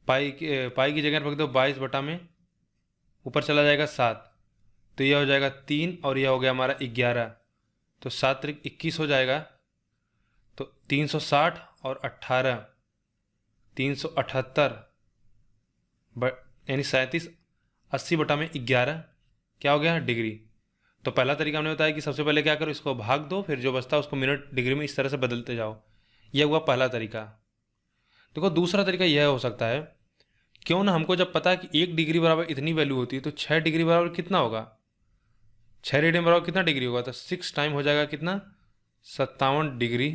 पाई की जगह रख दो 22 बटा में, ऊपर चला जाएगा 7, तो यह हो जाएगा 3 और यह हो गया हमारा 11, तो 7 3 21 हो जाएगा। तो 360 और 18, 378 यानी 37, 80 बटा में 11 क्या हो गया डिग्री। तो पहला तरीका हमने बताया कि सबसे पहले क्या करो, इसको भाग दो, फिर जो बचता है उसको मिनट डिग्री में इस तरह से बदलते जाओ। यह हुआ पहला तरीका। देखो दूसरा तरीका यह हो सकता है, क्यों ना हमको जब पता है कि 1 डिग्री बराबर इतनी वैल्यू होती है तो 6 डिग्री बराबर कितना होगा, 6 रेडियन बराबर कितना डिग्री होगा, तो 6 टाइम हो जाएगा कितना 57 डिग्री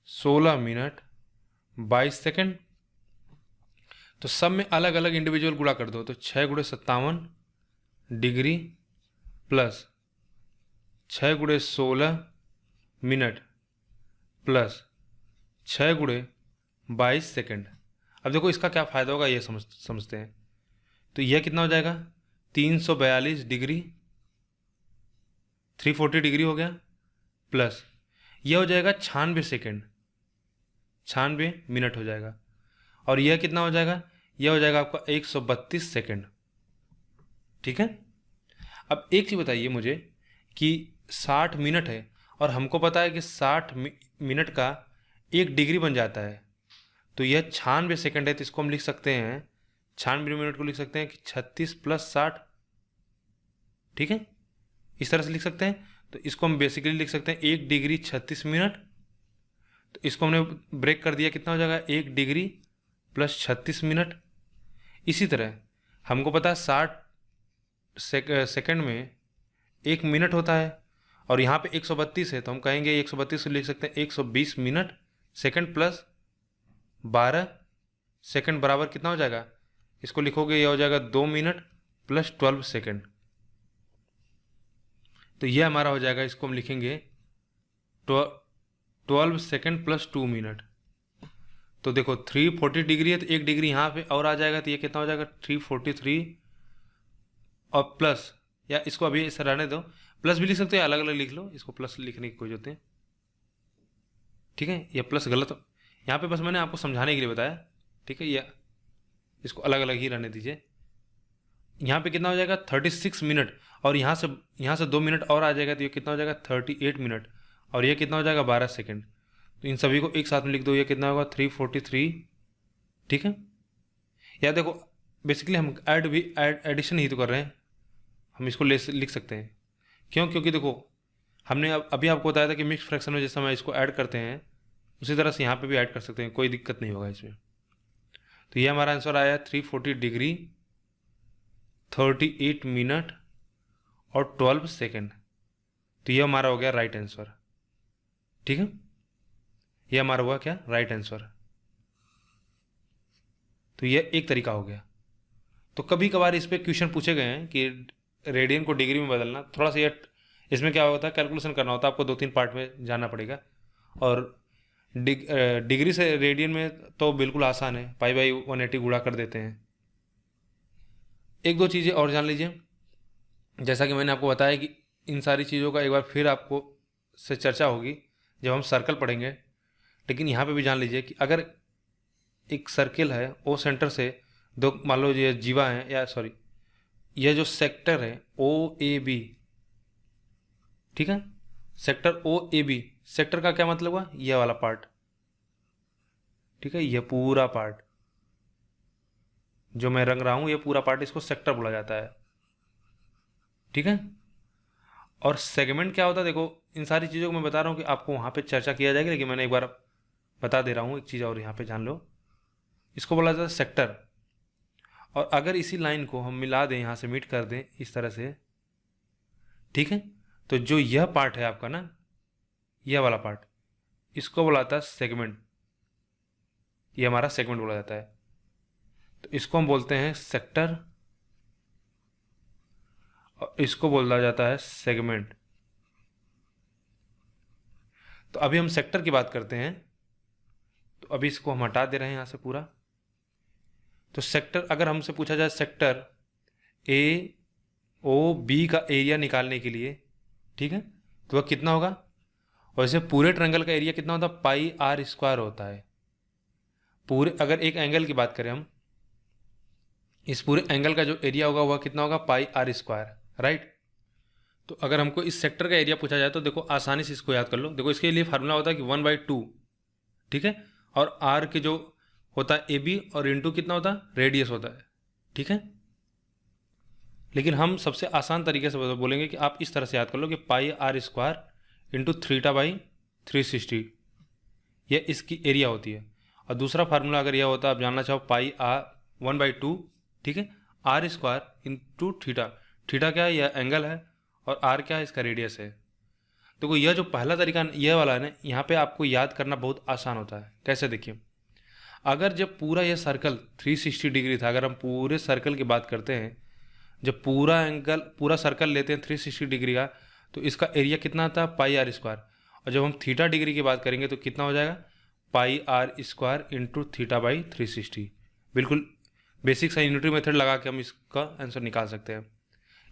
16 मिनट 22 सेकेंड। तो सब में अलग अलग इंडिविजुअल गुणा कर दो, तो 6 गुणे 57 डिग्री प्लस 6 गुणे 16 मिनट प्लस 6 गुणे 22 सेकेंड। अब देखो इसका क्या फ़ायदा होगा ये समझते हैं। तो यह कितना हो जाएगा 342 डिग्री 340 डिग्री हो गया, प्लस यह हो जाएगा 96 सेकेंड 96 मिनट हो जाएगा, और यह कितना हो जाएगा, यह हो जाएगा आपका 132 सेकेंड। ठीक है। अब एक चीज़ बताइए मुझे कि 60 मिनट है और हमको पता है कि 60 मिनट का 1 डिग्री बन जाता है, तो यह 96 सेकेंड है, तो इसको हम लिख सकते हैं 96 मिनट को लिख सकते हैं कि 36 + 60। ठीक है, इस तरह से लिख सकते हैं। तो इसको हम बेसिकली लिख सकते हैं 1 डिग्री 36 मिनट। तो इसको हमने ब्रेक कर दिया, कितना हो जाएगा 1 डिग्री प्लस 36 मिनट। इसी तरह हमको पता है 60 सेकेंड में 1 मिनट होता है, और यहाँ पे 132 है, तो हम कहेंगे 132 को लिख सकते हैं 120 मिनट सेकेंड प्लस 12 सेकेंड बराबर कितना हो जाएगा, इसको लिखोगे यह हो जाएगा 2 मिनट प्लस 12 सेकेंड। तो यह हमारा हो जाएगा, इसको हम लिखेंगे 12 सेकेंड प्लस 2 मिनट। तो देखो 340 डिग्री है, तो 1 डिग्री यहाँ पे और आ जाएगा, तो ये कितना हो जाएगा 343, और प्लस, या इसको अभी ऐसा रहने दो, प्लस भी लिख सकते हो, अलग अलग लिख लो, इसको प्लस लिखने की कोई जरूरत नहीं। ठीक है, ये प्लस गलत हो, यहाँ पे बस मैंने आपको समझाने के लिए बताया। ठीक है, या इसको अलग अलग ही रहने दीजिए। यहाँ पे कितना हो जाएगा 36 मिनट, और यहाँ से 2 मिनट और आ जाएगा, तो ये कितना हो जाएगा 38 मिनट, और ये कितना हो जाएगा 12 सेकेंड। तो इन सभी को एक साथ में लिख दो, ये कितना होगा 343। ठीक है, या देखो बेसिकली हम एडिशन ही तो कर रहे हैं, हम इसको लिख सकते हैं। क्यों, क्योंकि देखो हमने अभी आपको बताया था कि मिक्स फ्रैक्शन में जैसे हम इसको ऐड करते हैं उसी तरह से यहाँ पे भी ऐड कर सकते हैं, कोई दिक्कत नहीं होगा इसमें। तो ये हमारा आंसर आया 340 डिग्री 38 मिनट और 12 सेकेंड। तो ये हमारा हो गया राइट आंसर। ठीक है, ये हमारा हुआ क्या राइट आंसर। तो ये एक तरीका हो गया। तो कभी कभार इस पर क्वेश्चन पूछे गए हैं कि रेडियन को डिग्री में बदलना, थोड़ा सा ये इसमें क्या होता है कैलकुलेशन करना होता है, आपको 2-3 पार्ट में जाना पड़ेगा। और डिग्री से रेडियन में तो बिल्कुल आसान है, π/180 गुणा कर देते हैं। एक दो चीज़ें और जान लीजिए, जैसा कि मैंने आपको बताया कि इन सारी चीज़ों का एक बार फिर आपको से चर्चा होगी जब हम सर्कल पढ़ेंगे। लेकिन यहाँ पे भी जान लीजिए कि अगर एक सर्किल है, ओ सेंटर से दो, मान लो ये जीवा है, या सॉरी यह जो सेक्टर है OAB, ठीक है, सेक्टर OAB, सेक्टर का क्या मतलब हुआ, यह वाला पार्ट। ठीक है, यह पूरा पार्ट जो मैं रंग रहा हूं, यह पूरा पार्ट, इसको सेक्टर बोला जाता है। ठीक है, और सेगमेंट क्या होता है, देखो इन सारी चीज़ों को मैं बता रहा हूँ कि आपको वहाँ पे चर्चा किया जाएगी, लेकिन मैंने एक बार बता दे रहा हूँ एक चीज़ और यहाँ पे जान लो। इसको बोला जाता है सेक्टर, और अगर इसी लाइन को हम मिला दें, यहाँ से मीट कर दें इस तरह से, ठीक है, तो जो यह पार्ट है आपका ना, यह वाला पार्ट, इसको बोला जाता है सेगमेंट। यह हमारा सेगमेंट बोला जाता है। तो इसको हम बोलते हैं सेक्टर, और इसको बोला जाता है सेगमेंट। तो अभी हम सेक्टर की बात करते हैं, तो अभी इसको हम हटा दे रहे हैं यहाँ से पूरा। तो सेक्टर, अगर हमसे पूछा जाए सेक्टर AOB का एरिया निकालने के लिए, ठीक है, तो वह कितना होगा, और इसे पूरे ट्रायंगल का एरिया कितना होता है, πr² होता है। पूरे, अगर एक एंगल की बात करें हम, इस पूरे एंगल का जो एरिया होगा वह कितना होगा πr², राइट। तो अगर हमको इस सेक्टर का एरिया पूछा जाए तो देखो आसानी से इसको याद कर लो। देखो इसके लिए फार्मूला होता है कि 1/2, ठीक है, और आर के जो होता है ए बी और इंटू कितना होता है, रेडियस होता है, ठीक है। लेकिन हम सबसे आसान तरीके से बोलेंगे कि आप इस तरह से याद कर लो कि pi r square into theta by 360, यह इसकी एरिया होती है। और दूसरा फार्मूला अगर यह होता है, आप जानना चाहो, पाई आर 1/2, ठीक है, R square into theta. Theta क्या है, यह एंगल है, और आर क्या है, इसका रेडियस है। देखो यह जो पहला तरीका यह वाला है ना, यहाँ पे आपको याद करना बहुत आसान होता है। कैसे, देखिए, अगर जब पूरा यह सर्कल 360 डिग्री था, अगर हम पूरे सर्कल की बात करते हैं, जब पूरा सर्कल लेते हैं 360 डिग्री का, तो इसका एरिया कितना आता है, पाई आर स्क्वायर। और जब हम थीटा डिग्री की बात करेंगे तो कितना हो जाएगा, pi r square into theta by 360। बिल्कुल बेसिक सा यूनिटरी मेथड लगा के हम इसका आंसर निकाल सकते हैं।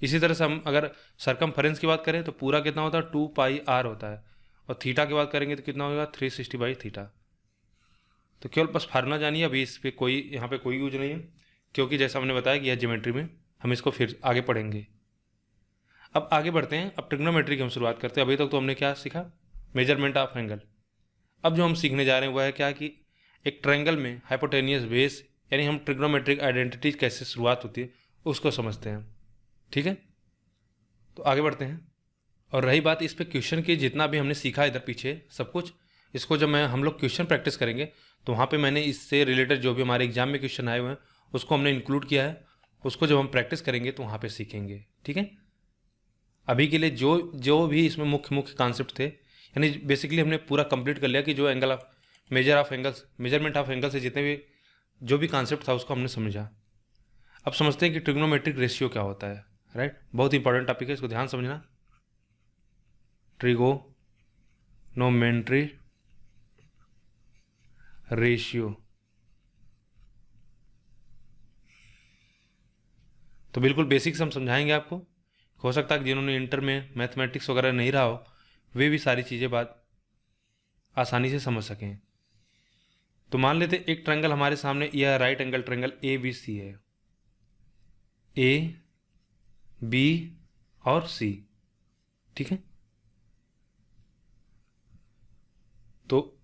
इसी तरह से हम अगर सरकमफेरेंस की बात करें तो पूरा कितना होता है, 2 पाई आर होता है, और थीटा की बात करेंगे तो कितना होगा, 360 बाई थीटा। तो केवल बस फार्मूला जानिए, अभी इस पर कोई यहाँ पे कोई यूज नहीं है, क्योंकि जैसा हमने बताया कि यह ज्योमेट्री में हम इसको फिर आगे पढ़ेंगे। अब आगे बढ़ते हैं, अब ट्रिग्नोमेट्री की हम शुरुआत करते हैं। अभी तक तो हमने क्या सीखा, मेजरमेंट ऑफ एंगल। अब जो हम सीखने जा रहे हैं वह है क्या, कि एक ट्रायंगल में हाइपोटेनियस बेस, यानी हम ट्रिग्नोमेट्रिक आइडेंटिटी कैसे शुरुआत होती है उसको समझते हैं, ठीक है। तो आगे बढ़ते हैं। और रही बात इस पे क्वेश्चन की, जितना भी हमने सीखा इधर पीछे सब कुछ, इसको जब हम लोग क्वेश्चन प्रैक्टिस करेंगे तो वहाँ पे मैंने इससे रिलेटेड जो भी हमारे एग्जाम में क्वेश्चन आए हुए हैं उसको हमने इंक्लूड किया है। उसको जब हम प्रैक्टिस करेंगे तो वहाँ पे सीखेंगे, ठीक है। अभी के लिए जो जो भी इसमें मुख्य मुख्य कॉन्सेप्ट थे, यानी बेसिकली हमने पूरा कंप्लीट कर लिया कि जो angle of measurement of angle से जितने भी जो भी कॉन्सेप्ट था उसको हमने समझा। अब समझते हैं कि ट्रिग्नोमेट्रिक रेशियो क्या होता है, राइट। बहुत इंपॉर्टेंट टॉपिक है, इसको ध्यान समझना। ट्रिगोनोमेट्री रेशियो, तो बिल्कुल बेसिक्स हम समझाएंगे आपको। हो सकता है कि जिन्होंने इंटर में मैथमेटिक्स वगैरह नहीं रहा हो वे भी सारी चीज़ें बात आसानी से समझ सकें। तो मान लेते एक ट्रायंगल हमारे सामने, यह right angle triangle A B C है, ए बी और सी, ठीक है। तो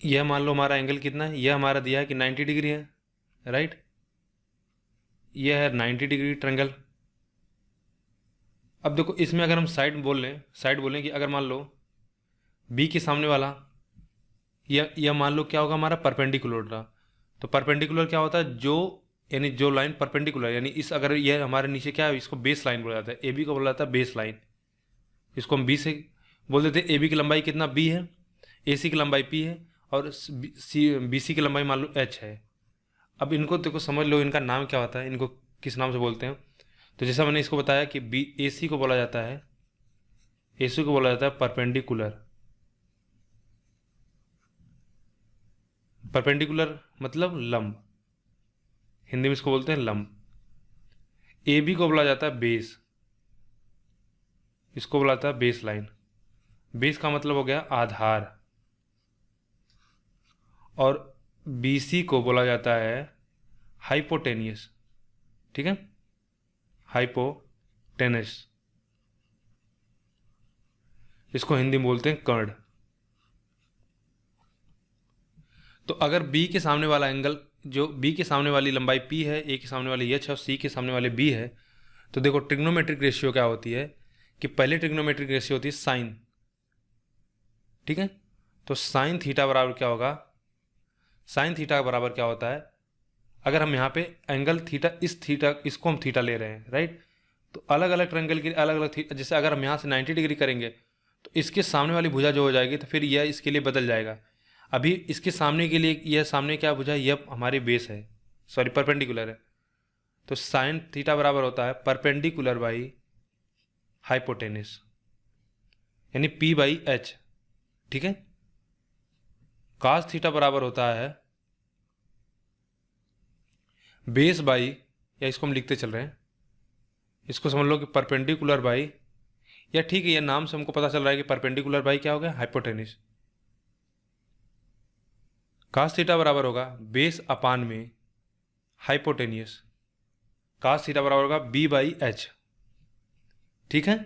यह मान लो हमारा एंगल कितना है, यह हमारा दिया है कि 90 डिग्री है, राइट। यह है 90 डिग्री ट्रायंगल। अब देखो इसमें अगर हम साइड बोलें कि अगर मान लो बी के सामने वाला यह मान लो क्या होगा, हमारा परपेंडिकुलर रहा। तो परपेंडिकुलर क्या होता है, जो यानी जो लाइन परपेंडिकुलर, यानी इस अगर यह हमारे नीचे क्या है, इसको बेस लाइन बोला जाता है, ए बी को बोला जाता है बेस लाइन। इसको हम बी से बोल देते हैं। ए बी की लंबाई कितना, बी है, ए सी की लंबाई पी है, और बी सी की लंबाई मान लो एच है। अब इनको देखो समझ लो, इनका नाम क्या होता है, इनको किस नाम से बोलते हैं। तो जैसा मैंने इसको बताया कि बी ए सी को बोला जाता है, ए सी को बोला जाता है परपेंडिकुलर। परपेंडिकुलर मतलब लंब, हिंदी में इसको बोलते हैं लंब। ए बी को बोला जाता है बेस, इसको बोला जाता है बेस लाइन। बेस का मतलब हो गया आधार। और बी सी को बोला जाता है हाइपोटेनियस, ठीक है, हाइपोटेनस, इसको हिंदी में बोलते हैं कर्ण। तो अगर बी के सामने वाला एंगल, जो बी के सामने वाली लंबाई पी है, ए के सामने वाली एच है, और सी के सामने वाले बी है, तो देखो ट्रिग्नोमेट्रिक रेशियो क्या होती है, कि पहले ट्रिग्नोमेट्रिक रेशियो होती है साइन, ठीक है। तो साइन थीटा बराबर क्या होगा, साइन थीटा बराबर क्या होता है, अगर हम यहाँ पे एंगल थीटा, इस थीटा इसको हम थीटा ले रहे हैं, राइट। तो अलग अलग ट्रायंगल के लिए अलग अलग थीटा, जैसे अगर हम यहाँ से 90 डिग्री करेंगे तो इसके सामने वाली भुजा जो हो जाएगी, तो फिर यह इसके लिए बदल जाएगा। अभी इसके सामने के लिए यह सामने क्या भुजा, यह हमारी बेस है, सॉरी परपेंडिकुलर है। तो साइन थीटा बराबर होता है परपेंडिकुलर बाई हाइपोटेनिस, यानी पी बाई एच, ठीक है। कास थीटा बराबर होता है बेस बाई, या इसको हम लिखते चल रहे हैं, इसको समझ लो कि परपेंडिकुलर बाई, या ठीक है ये नाम से हमको पता चल रहा है कि परपेंडिकुलर बाई क्या हो गया, हाइपोटेनिस। कास थीटा बराबर होगा बेस अपान में हाइपोटेनियस, कास थीटा बराबर होगा बी बाई एच, ठीक है।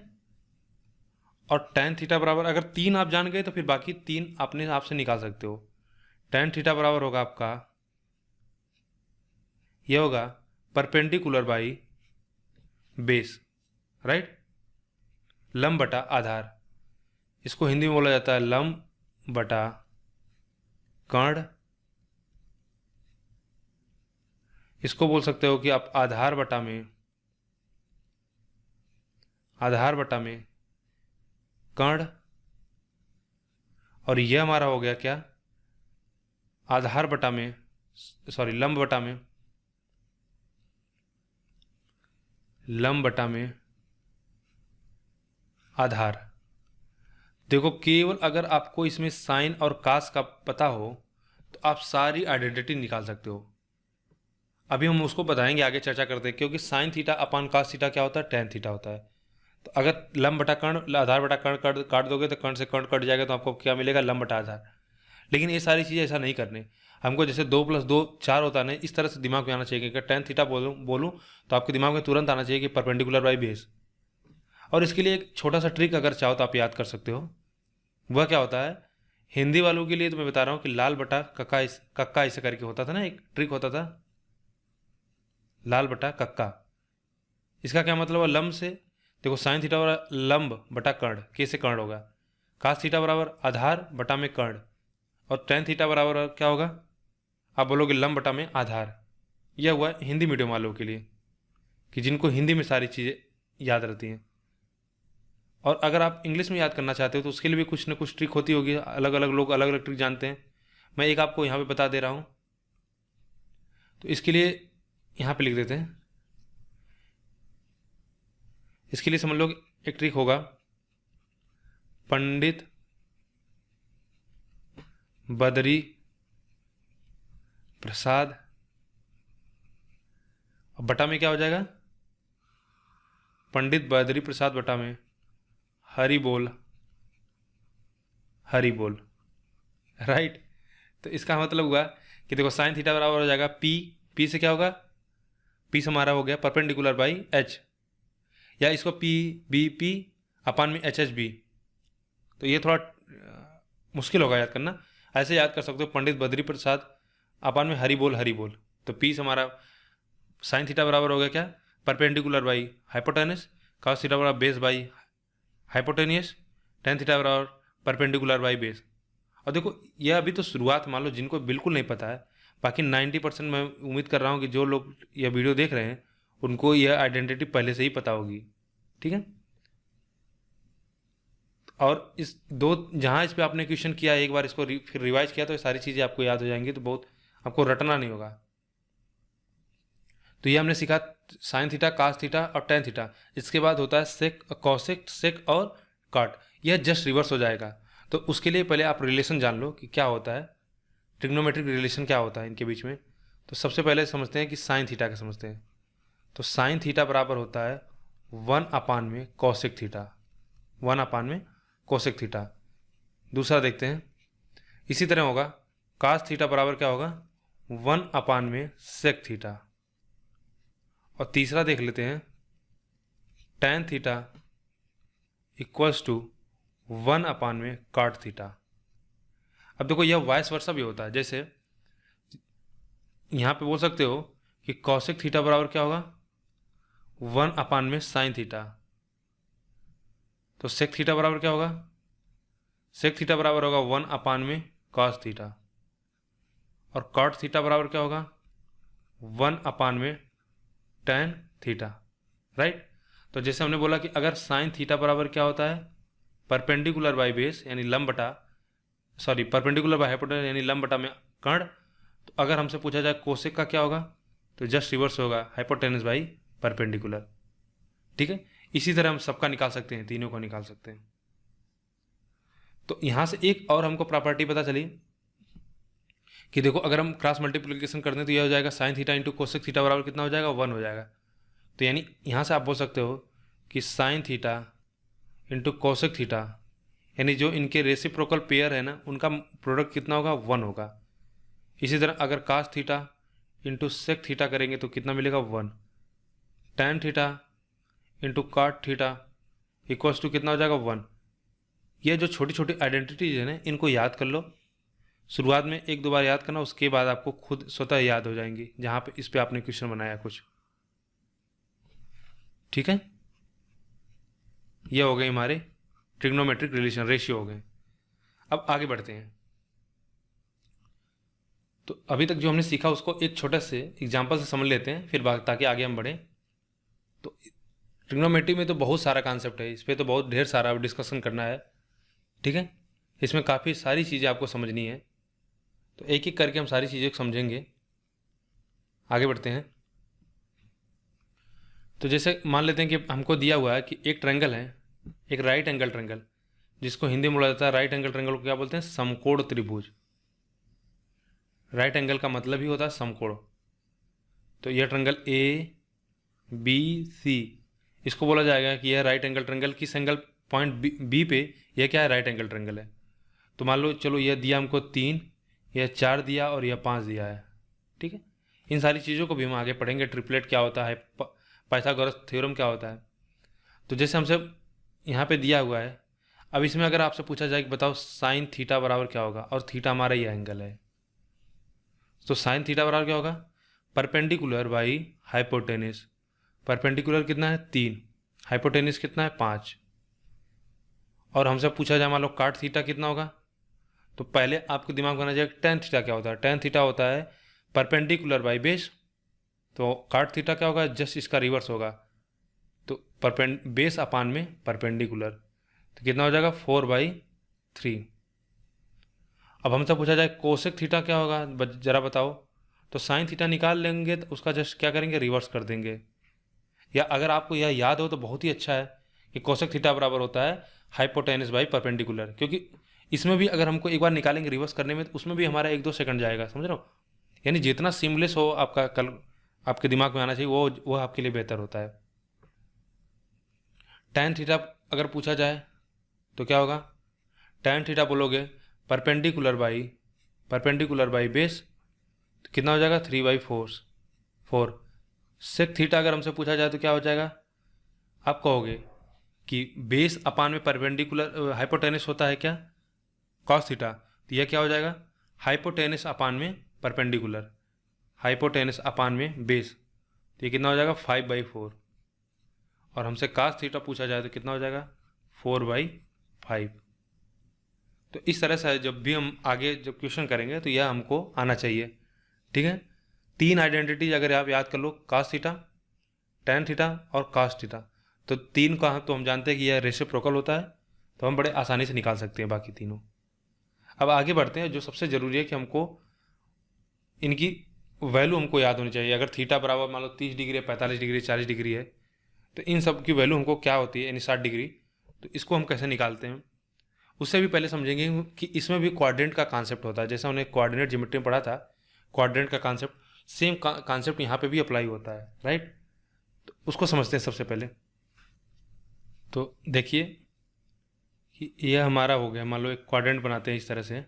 और tan थीटा बराबर, अगर 3 आप जान गए तो फिर बाकी 3 अपने आप से निकाल सकते हो। tan थीटा बराबर होगा आपका, ये होगा परपेंडिकुलर बाई बेस, राइट, लंब बटा आधार। इसको हिंदी में बोला जाता है लंब बटा कर्ण। इसको बोल सकते हो कि आप आधार बटा में कर्ण, और यह हमारा हो गया क्या, आधार बटा में, सॉरी लंब बटा में आधार। देखो केवल अगर आपको इसमें साइन और कास का पता हो तो आप सारी आइडेंटिटी निकाल सकते हो। अभी हम उसको बताएंगे, आगे चर्चा करते हैं, क्योंकि sine theta upon cos theta क्या होता है, tan थीटा होता है। तो अगर लंब बटा कर्ण, आधार बटा कर्ण काट दोगे तो कर्ण से कर्ण कट जाएगा, तो आपको क्या मिलेगा, लंब बटा आधार। लेकिन ये सारी चीज़ें ऐसा नहीं करने, हमको जैसे 2 + 2 4 होता है ना, इस तरह से दिमाग में आना चाहिए कि अगर tan थीटा बोलूँ तो आपके दिमाग में तुरंत आना चाहिए कि परपेंडिकुलर बाई बेस। और इसके लिए एक छोटा सा ट्रिक अगर चाहो तो आप याद कर सकते हो। वह क्या होता है, हिंदी वालों के लिए तो मैं बता रहा हूँ कि लाल बटा कक्का ऐसे करके होता था ना, एक ट्रिक होता था, लाल बटा कक्का। इसका क्या मतलब है, लंब से देखो साइन थीटा बराबर लंब बटा कर्ण, कैसे कर्ण होगा, कास थीटा बराबर आधार बटा में कर्ण, और tan थीटा बराबर क्या होगा, आप बोलोगे लंब बटा में आधार। यह हुआ हिंदी मीडियम वालों के लिए, कि जिनको हिंदी में सारी चीज़ें याद रहती हैं। और अगर आप इंग्लिश में याद करना चाहते हो तो उसके लिए भी कुछ ना कुछ ट्रिक होती होगी, अलग अलग लोग अलग अलग ट्रिक जानते हैं। मैं एक आपको यहाँ पे बता दे रहा हूँ, तो इसके लिए यहाँ पे लिख देते हैं। इसके लिए समझ लो एक ट्रिक होगा, पंडित बद्री प्रसाद, बटा में क्या हो जाएगा, पंडित बद्री प्रसाद बटा में हरि बोल, राइट। तो इसका मतलब हुआ कि देखो साइन थीटा बराबर हो जाएगा पी से क्या होगा, पी से हमारा हो गया परपेंडिकुलर बाई एच, या इसको पी अपान में एच बी। तो ये थोड़ा मुश्किल होगा याद करना, ऐसे याद कर सकते हो, पंडित बद्री प्रसाद अपान में हरि बोल। तो पी से हमारा साइन थीटा बराबर हो गया क्या, perpendicular by hypotenuse, cos theta बराबर base by hypotenuse, tan theta बराबर परपेंडिकुलर बाई बेस। और देखो यह अभी तो शुरुआत, मान लो जिनको बिल्कुल नहीं पता है, बाकी 90% मैं उम्मीद कर रहा हूँ कि जो लोग यह वीडियो देख रहे हैं उनको यह आइडेंटिटी पहले से ही पता होगी, ठीक है। और इस दो जहाँ इस पर आपने क्वेश्चन किया, एक बार इसको फिर रिवाइज किया तो ये सारी चीज़ें आपको याद हो जाएंगी, तो बहुत आपको रटना नहीं होगा। तो ये हमने सीखा साइन थीटा, कास थीटा और tan थीटा। इसके बाद होता है सेक, कॉसेक, सेक और कॉट, यह जस्ट रिवर्स हो जाएगा। तो उसके लिए पहले आप रिलेशन जान लो कि क्या होता है, ट्रिग्नोमेट्रिक रिलेशन क्या होता है इनके बीच में। तो सबसे पहले समझते हैं कि साइन थीटा का समझते हैं। तो साइन थीटा बराबर होता है 1 अपान में कॉसेक थीटा, 1 अपान में कोसेक थीटा। दूसरा देखते हैं, इसी तरह होगा कास थीटा बराबर क्या होगा, 1 अपान में सेक थीटा। और तीसरा देख लेते हैं, tan थीटा इक्वल्स टू 1 अपान में कॉट थीटा। अब देखो यह वाइस वर्सा भी होता है, जैसे यहाँ पे बोल सकते हो कि कॉसेक थीटा बराबर क्या होगा, 1 अपान में साइन थीटा। तो सेक थीटा बराबर क्या होगा, सेक थीटा बराबर होगा 1 अपान में कॉस थीटा। और कॉट थीटा बराबर क्या होगा, 1 अपान में tan थीटा, राइट। तो जैसे हमने बोला कि अगर साइन थीटा बराबर क्या होता है, परपेंडिकुलर बाई बेस यानी लंब बटा, सॉरी परपेंडिकुलर बाई हाइपोटेनस यानी लंब बटा में कर्ण। तो अगर हमसे पूछा जाए कोसेक का क्या होगा, तो जस्ट रिवर्स होगा, हाइपोटेनस बाई परपेंडिकुलर, ठीक है। इसी तरह हम सबका निकाल सकते हैं, तीनों को निकाल सकते हैं। तो यहाँ से एक और हमको प्रॉपर्टी पता चली कि देखो अगर हम क्रॉस मल्टीप्लिकेशन करते हैं तो यह हो जाएगा sine theta into cosec theta बराबर कितना हो जाएगा, 1 हो जाएगा। तो यानी यहाँ से आप बोल सकते हो कि sine theta into cosec theta, यानी जो इनके रेसिप्रोकल पेयर है ना, उनका प्रोडक्ट कितना होगा, 1 होगा। इसी तरह अगर cos theta into sec theta करेंगे तो कितना मिलेगा, 1। tan theta into cot theta equals to कितना हो जाएगा, 1। ये जो छोटी छोटी आइडेंटिटीज है ना, इनको याद कर लो। शुरुआत में एक दो बार याद करना, उसके बाद आपको खुद स्वतः याद हो जाएंगी, जहाँ पे इस पे आपने क्वेश्चन बनाया कुछ। ठीक है, ये हो गए हमारे ट्रिग्नोमेट्रिक रिलेशन, रेशियो हो गए। अब आगे बढ़ते हैं। तो अभी तक जो हमने सीखा उसको एक छोटे से एग्जाम्पल से समझ लेते हैं, फिर ताकि आगे हम बढ़ें। तो ट्रिग्नोमेट्री में तो बहुत सारा कॉन्सेप्ट है, इस पर तो बहुत ढेर सारा डिस्कशन करना है। ठीक है, इसमें काफ़ी सारी चीज़ें आपको समझनी है, तो एक एक करके हम सारी चीज़ें को समझेंगे। आगे बढ़ते हैं। तो जैसे मान लेते हैं कि हमको दिया हुआ है कि एक ट्रायंगल है, एक राइट एंगल ट्रायंगल, जिसको हिंदी में बोला जाता है राइट एंगल ट्रायंगल को क्या बोलते हैं, समकोण त्रिभुज। राइट एंगल का मतलब ही होता है समकोण। तो यह ट्रायंगल ए बी सी, इसको बोला जाएगा कि यह राइट एंगल ट्रायंगल, किस एंगल पॉइंट बी पे यह क्या है, राइट एंगल ट्रायंगल है। तो मान लो चलो यह दिया हमको 3, यह 4 दिया और यह 5 दिया है। ठीक है, इन सारी चीज़ों को भी हम आगे पढ़ेंगे। ट्रिपलेट क्या होता है, पाइथागोरस थ्योरम क्या होता है। तो जैसे हमसे यहाँ पे दिया हुआ है, अब इसमें अगर आपसे पूछा जाए कि बताओ साइन थीटा बराबर क्या होगा, और थीटा हमारा यह एंगल है, तो साइन थीटा बराबर क्या होगा, परपेंडिकुलर बाई हाइपोटेनिस। परपेंडिकुलर कितना है 3, हाइपोटेनिस कितना है 5। और हमसे पूछा जाए मान लो काट थीटा कितना होगा, तो पहले आपको दिमाग में आना चाहिए टेन थीटा क्या होता है। टेन थीटा होता है परपेंडिकुलर बाई बेस, तो काट थीटा क्या होगा, जस्ट इसका रिवर्स होगा। तो बेस अपान में परपेंडिकुलर, तो कितना हो जाएगा 4/3। अब हमसे पूछा जाए कोसेक थीटा क्या होगा, जरा बताओ, तो साइन थीटा निकाल लेंगे तो उसका जस्ट क्या करेंगे, रिवर्स कर देंगे। या अगर आपको यह याद हो तो बहुत ही अच्छा है कि कोसेक थीटा बराबर होता है हाइपोटेनस बाई परपेंडिकुलर, क्योंकि इसमें भी अगर हमको एक बार निकालेंगे रिवर्स करने में, तो उसमें भी हमारा 1-2 सेकंड जाएगा, समझ रहे हो। यानी जितना सीमलेस हो आपका कल आपके दिमाग में आना चाहिए, वो आपके लिए बेहतर होता है। टैन थीटा अगर पूछा जाए तो क्या होगा, टैन थीटा बोलोगे परपेंडिकुलर बाई बेस, तो कितना हो जाएगा 3/4। सेक थीटा अगर हमसे पूछा जाए तो क्या हो जाएगा, आप कहोगे कि बेस अपान में परपेंडिकुलर हाइपोटेनस होता है क्या, कॉस थीटा, तो यह क्या हो जाएगा हाइपोटेनस अपान में परपेंडिकुलर, हाइपोटेनस अपान में बेस, तो ये कितना हो जाएगा 5/4। और हमसे कास थीटा पूछा जाए तो कितना हो जाएगा 4/5। तो इस तरह से जब भी हम आगे जब क्वेश्चन करेंगे तो यह हमको आना चाहिए। ठीक है, 3 आइडेंटिटीज अगर आप याद कर लो, कास थीटा, टैन थीटा और कास थीटा, तो 3 का तो हम जानते हैं कि यह रेसिप्रोकल होता है, तो हम बड़े आसानी से निकाल सकते हैं बाकी तीनों। अब आगे बढ़ते हैं, जो सबसे ज़रूरी है कि हमको इनकी वैल्यू हमको याद होनी चाहिए। अगर थीटा बराबर मान लो 30 डिग्री है, 45 डिग्री, 40 डिग्री है, तो इन सब की वैल्यू हमको क्या होती है, यानी 60 डिग्री, तो इसको हम कैसे निकालते हैं उससे भी पहले समझेंगे कि इसमें भी क्वाड्रेंट का कॉन्सेप्ट होता है। जैसा उन्हें कोऑर्डिनेट ज्योमेट्री में पढ़ा था, क्वाड्रेंट का कॉन्सेप्ट, सेम कॉन्सेप्ट यहाँ पे भी अप्लाई होता है, राइट। तो उसको समझते हैं सबसे पहले। तो देखिए कि यह हमारा हो गया, मान लो एक क्वाड्रेंट बनाते हैं इस तरह से,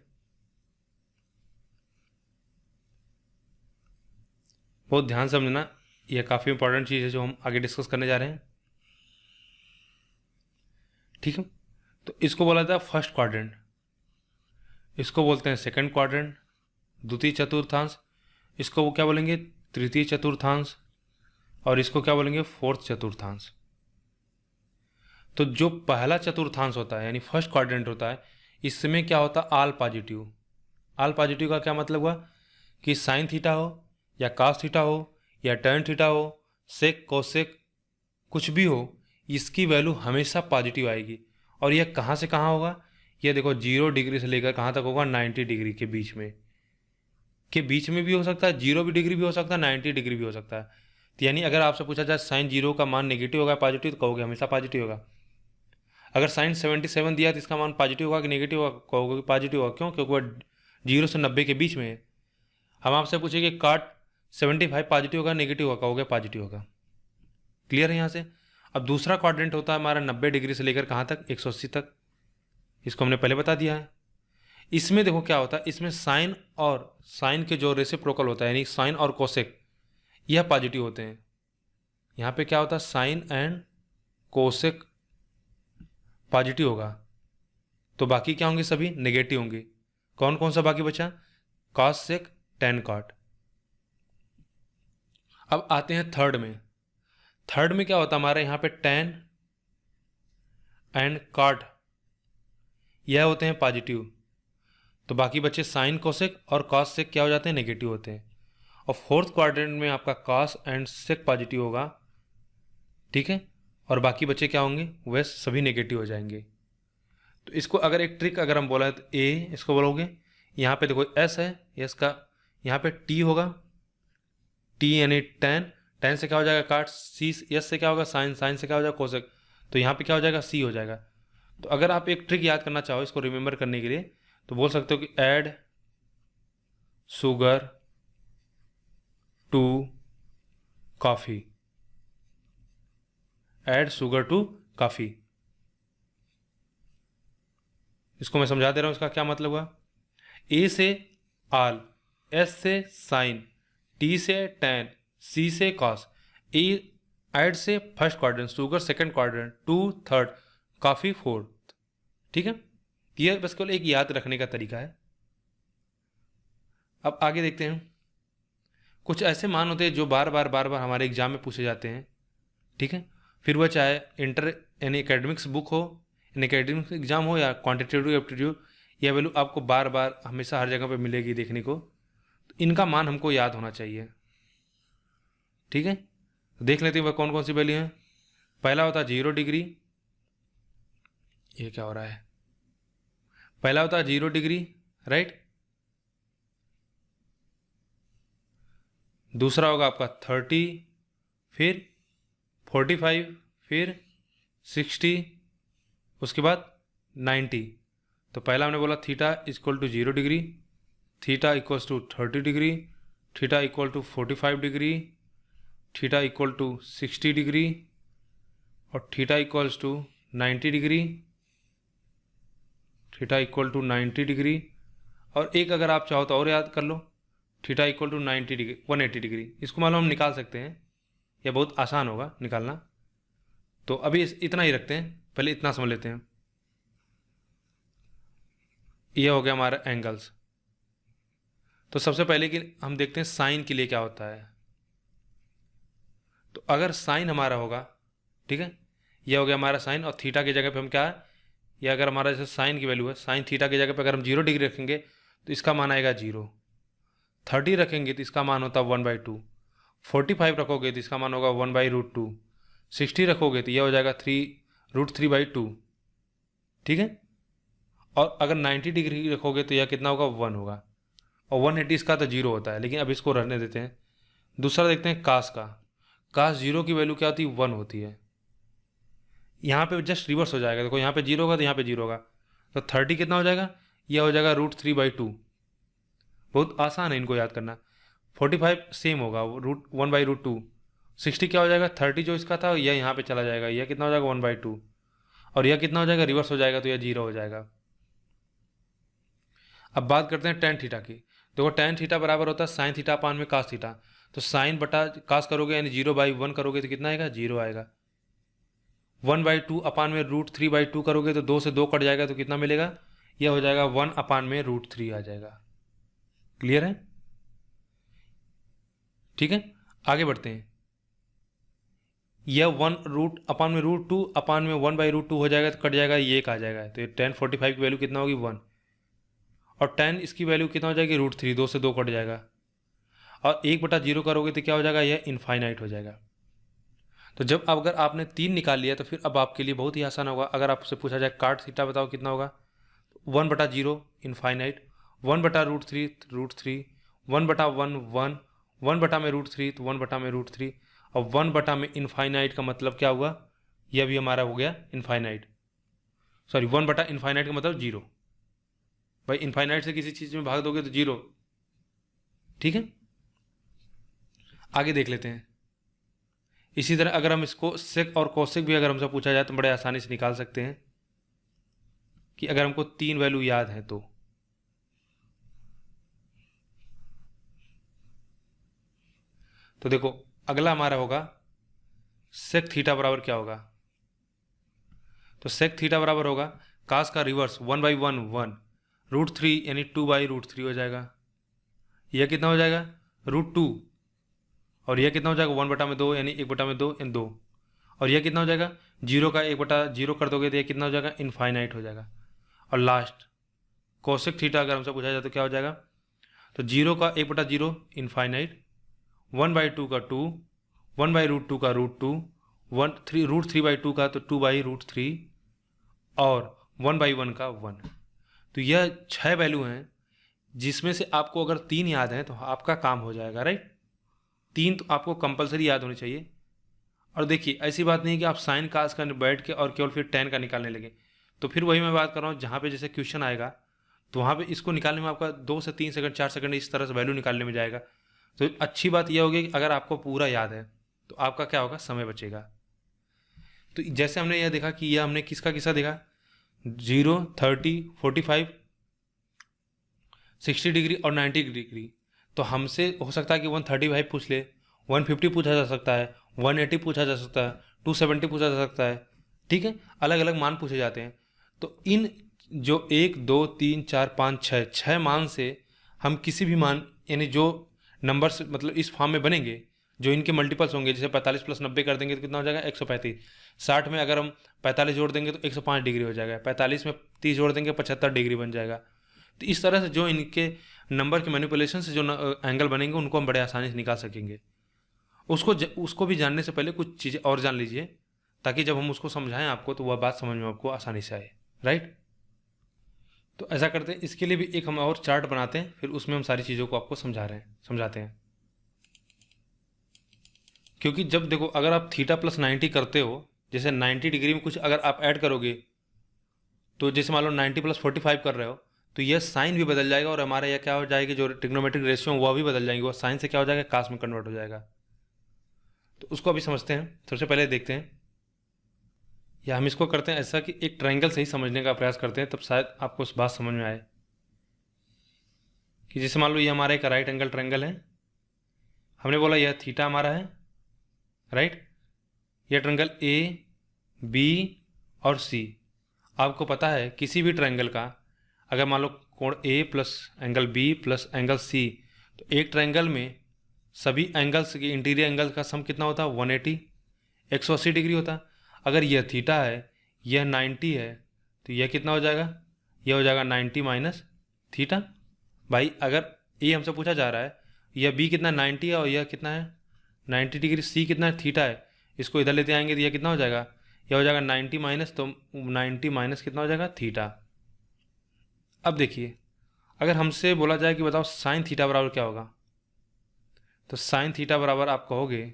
बहुत ध्यान से समझना, यह काफ़ी इंपॉर्टेंट चीज़ है जो हम आगे डिस्कस करने जा रहे हैं। ठीक है, तो इसको बोला जाता है फर्स्ट क्वाड्रेंट, इसको बोलते हैं सेकंड क्वाड्रेंट, द्वितीय चतुर्थांश, इसको वो क्या बोलेंगे तृतीय चतुर्थांश, और इसको क्या बोलेंगे फोर्थ चतुर्थांश। तो जो पहला चतुर्थांश होता है यानी फर्स्ट क्वाड्रेंट होता है, इसमें क्या होता है ऑल पॉजिटिव। ऑल पॉजिटिव का क्या मतलब हुआ कि साइन थीटा हो या कास थीटा हो या टर्न थीटा हो, सेक कोसेक कुछ भी हो, इसकी वैल्यू हमेशा पॉजिटिव आएगी। और यह कहाँ से कहाँ होगा, यह देखो 0 डिग्री से लेकर कहाँ तक होगा 90 डिग्री के बीच में, भी हो सकता है, 0 डिग्री भी हो सकता है, 90 डिग्री भी हो सकता है। तो यानी अगर आपसे पूछा जाए साइन 0 का मान नेगेटिव होगा पॉजिटिव, तो कहोगे हमेशा पॉजिटिव होगा। अगर साइन 77 दिया तो इसका मान पॉजिटिव होगा कि नेगेटिव होगा, कहोगे कि पॉजिटिव होगा। क्यों, क्योंकि वह 0 से 90 के बीच में है। हम आपसे पूछेंगे काट 75 पॉजिटिव होगा नेगेटिव होगा, कहोगे पॉजिटिव होगा। क्लियर है यहाँ से। अब दूसरा क्वाड्रेंट होता है हमारा 90 डिग्री से लेकर कहाँ तक 180 तक, इसको हमने पहले बता दिया है। इसमें देखो क्या होता है, इसमें साइन और साइन के जो रेसिप्रोकल होता है यानी साइन और कोसेक, यह पॉजिटिव होते हैं। यहाँ पे क्या होता है साइन एंड कोसेक पॉजिटिव होगा, तो बाकी क्या होंगे, सभी नेगेटिव होंगे। कौन कौन सा बाकी बचा, कॉस सेक टेन कॉट। अब आते हैं थर्ड में। थर्ड में क्या होता है हमारे यहाँ पे टेन एंड कॉट यह होते हैं पॉजिटिव, तो बाकी बच्चे साइन कोसेक और कॉस सेक क्या हो जाते हैं, नेगेटिव होते हैं। और फोर्थ क्वाड्रेंट में आपका कॉस एंड सेक पॉजिटिव होगा, ठीक है, और बाकी बच्चे क्या होंगे, वह सभी नेगेटिव हो जाएंगे। तो इसको अगर एक ट्रिक अगर हम बोला तो ए इसको बोलोगे, यहाँ पे देखो एस है, एस का यहाँ पे टी होगा, टी यानी टेन, टेन से क्या हो जाएगा काट, सी एस से क्या होगा साइन, साइन से क्या हो जाएगा कोसेक, तो यहाँ पे क्या हो जाएगा सी हो जाएगा। तो अगर आप एक ट्रिक याद करना चाहो इसको रिमेंबर करने के लिए, तो बोल सकते हो कि add sugar to coffee, add sugar to coffee. इसको मैं समझा दे रहा हूँ, इसका क्या मतलब हुआ, ए से आल, एस से साइन, टी से टेन, सी से कॉस, ए ऐड से first quadrant, sugar second quadrant, to third, coffee fourth. ठीक है, ये बस केवल एक याद रखने का तरीका है। अब आगे देखते हैं, कुछ ऐसे मान होते हैं जो बार बार हमारे एग्जाम में पूछे जाते हैं। ठीक है, फिर वह चाहे इंटर यानी एकेडमिक्स बुक हो, यानी एकेडमिक्स एग्जाम हो, या क्वान्टिटेटिव एप्टीट्यूड, यह वैल्यू आपको बार बार हमेशा हर जगह पे मिलेगी देखने को। तो इनका मान हमको याद होना चाहिए। ठीक है, तो देख लेते हैं वह कौन कौन सी वैल्यू है। पहला होता है 0 डिग्री, ये क्या हो रहा है, पहला होता है 0 डिग्री, राइट। दूसरा होगा आपका 30, फिर 45, फिर 60, उसके बाद 90। तो पहला हमने बोला theta equal to 0 degree, theta equals to 30 degree, theta equal to 45 degree, theta equal to 60 degree, और theta equals to 90 degree, theta equal to 90 degree. और एक अगर आप चाहो तो और याद कर लो, theta equal to 90 degree 180 degree. इसको मालूम हम निकाल सकते हैं, यह बहुत आसान होगा निकालना। तो अभी इतना ही रखते हैं, पहले इतना समझ लेते हैं। यह हो गया हमारा एंगल्स। तो सबसे पहले कि हम देखते हैं साइन के लिए क्या होता है। तो अगर साइन हमारा होगा, ठीक है, यह हो गया हमारा साइन, और थीटा की जगह पे हम क्या है, यह अगर हमारा जैसे साइन की वैल्यू है, साइन थीटा की जगह पे अगर हम 0 डिग्री रखेंगे तो इसका मान आएगा 0, 30 रखेंगे तो इसका मान होता है 1/2, 45 रखोगे तो इसका मान होगा 1/√2, 60 रखोगे तो यह हो जाएगा 3√3/2। ठीक है, और अगर 90 डिग्री रखोगे तो यह कितना होगा, 1 होगा, और 180 इसका तो 0 होता है, लेकिन अब इसको रहने देते हैं। दूसरा देखते हैं कास का। कास 0 की वैल्यू क्या होती है, 1 होती है। यहाँ पे जस्ट रिवर्स हो जाएगा, देखो यहाँ पे 0 होगा तो यहाँ पे 0 होगा, तो 30 कितना हो जाएगा, यह हो जाएगा √3/2। बहुत आसान है इनको याद करना। 45 सेम होगा, √1/√2। 60 क्या हो जाएगा, 30 जो इसका था यह यहाँ पे चला जाएगा, यह कितना हो जाएगा 1/2, और यह कितना हो जाएगा, रिवर्स हो जाएगा, तो यह 0 हो जाएगा। अब बात करते हैं टेन थीटा की। देखो टेन थीटा बराबर होता है साइन थीटा अपान में कास थीटा। तो साइन बटा कास करोगे यानी 0/1 करोगे तो कितना आएगा, 0 आएगा। 1/2 अपान में √3/2 करोगे तो 2 से 2 कट जाएगा तो कितना मिलेगा, यह हो जाएगा 1 अपान में √3 आ जाएगा। क्लियर है, ठीक है, आगे बढ़ते हैं। यह 1 रूट अपान में √2 अपान में 1/√2 हो जाएगा तो कट जाएगा, ये एक आ जाएगा, तो ये 1045 की वैल्यू कितना होगी, 1, और 10 इसकी वैल्यू कितना हो जाएगी, √3, 2 से 2 कट जाएगा, और 1/0 करोगे तो क्या हो जाएगा, यह इनफाइनाइट हो जाएगा। तो जब अगर आपने 3 निकाल लिया तो फिर अब आपके लिए बहुत ही आसान होगा। अगर आपसे पूछा जाए काट थीटा बताओ कितना होगा, 1/0 इनफाइनाइट, 1/√3 √3, 1/1 1, 1 में √3 तो 1 में √3, और 1 में इनफाइनाइट का मतलब क्या हुआ, यह भी हमारा हो गया इनफाइनाइट। सॉरी 1 इनफाइनाइट का मतलब 0। भाई इनफाइनाइट से किसी चीज़ में भाग दोगे तो 0। ठीक है, आगे देख लेते हैं। इसी तरह अगर हम इसको सेक और कोसेक भी अगर हमसे पूछा जाए तो बड़े आसानी से निकाल सकते हैं, कि अगर हमको 3 वैल्यू याद है तो। देखो अगला हमारा होगा सेक थीटा बराबर क्या होगा। तो सेक थीटा बराबर होगा कास का रिवर्स 1/1 1, √3 यानी 2/√3 हो जाएगा। यह कितना हो जाएगा √2, और यह कितना हो जाएगा 1/2 यानी 1/2 यानी 2, और यह कितना हो जाएगा 0 का 1/0 कर दोगे तो यह कितना हो जाएगा इनफाइनाइट हो जाएगा। और लास्ट कोसेक थीटा अगर हमसे पूछा जाए तो क्या हो जाएगा, तो 0 का 1/0 इनफाइनाइट, 1/2 का 2, 1/√2 का √2, 3/2 का तो 2/√3, और 1/1 का 1। तो यह 6 वैल्यू हैं जिसमें से आपको अगर 3 याद हैं तो आपका काम हो जाएगा, राइट। 3 तो आपको कंपलसरी याद होनी चाहिए। और देखिए ऐसी बात नहीं है कि आप साइन कास का बैठ के और केवल फिर tan का निकालने लगे, तो फिर वही मैं बात कर रहा हूँ, जहाँ पे जैसे क्वेश्चन आएगा तो वहाँ पे इसको निकालने में आपका 2 से 3 सेकंड 4 सेकंड इस तरह से वैल्यू निकालने में जाएगा। तो अच्छी बात यह होगी कि अगर आपको पूरा याद है तो आपका क्या होगा, समय बचेगा। तो जैसे हमने यह देखा कि यह हमने किसका किस्सा देखा, 0, 30, 45, 60 डिग्री और 90 डिग्री। तो हमसे हो सकता है कि 135 पूछ ले, 150 पूछा जा सकता है, 180 पूछा जा सकता है, 270 पूछा जा सकता है, ठीक है, अलग अलग मान पूछे जाते हैं। तो इन जो 1 2 3 4 5 6 मान से हम किसी भी मान यानी जो नंबर्स मतलब इस फॉर्म में बनेंगे जो इनके मल्टीपल्स होंगे, जैसे 45 + 90 कर देंगे तो कितना हो जाएगा 135, 60 में अगर हम 45 जोड़ देंगे तो 105 डिग्री हो जाएगा, 45 में 30 जोड़ देंगे 75 डिग्री बन जाएगा। तो इस तरह से जो इनके नंबर के मैनिपुलेशन से जो एंगल बनेंगे उनको हम बड़े आसानी से निकाल सकेंगे। उसको भी जानने से पहले कुछ चीज़ें और जान लीजिए, ताकि जब हम उसको समझाएं आपको तो वह बात समझ में आपको आसानी से आए, राइट। तो ऐसा करते हैं, इसके लिए भी एक हम और चार्ट बनाते हैं, फिर उसमें हम सारी चीज़ों को आपको समझाते हैं। क्योंकि जब देखो अगर आप थीटा + 90 करते हो, जैसे 90 डिग्री में कुछ अगर आप ऐड करोगे, तो जैसे मान लो 90 + 45 कर रहे हो, तो यह साइन भी बदल जाएगा और हमारा यह क्या हो जाएगी, जो ट्रिग्नोमेट्रिक रेशियो वह भी बदल जाएंगे, वो साइन से क्या हो जाएगा कास में कन्वर्ट हो जाएगा। तो उसको अभी समझते हैं। सबसे पहले देखते हैं, या हम इसको करते हैं ऐसा कि एक ट्रायंगल से ही समझने का प्रयास करते हैं, तब शायद आपको उस बात समझ में आए। कि जैसे मान लो ये हमारा एक राइट एंगल ट्रायंगल है, हमने बोला यह थीटा हमारा है, राइट। यह ट्रायंगल ए बी और सी। आपको पता है किसी भी ट्रायंगल का अगर मान लो कोण A plus angle B plus angle C, तो एक ट्रायंगल में सभी एंगल्स के इंटीरियर एंगल का सम कितना होता है 180 180 डिग्री होता है। अगर यह थीटा है, यह 90 है, तो यह कितना हो जाएगा, यह हो जाएगा 90 माइनस थीटा। भाई अगर ये हमसे पूछा जा रहा है यह बी कितना 90 है और यह कितना है 90 डिग्री, सी कितना है थीटा है, इसको इधर लेते आएंगे तो यह कितना हो जाएगा, यह हो जाएगा 90 माइनस, तो 90 माइनस कितना हो जाएगा थीटा। अब देखिए अगर हमसे बोला जाए कि बताओ साइन थीटा बराबर क्या होगा, तो साइन थीटा बराबर आप कहोगे,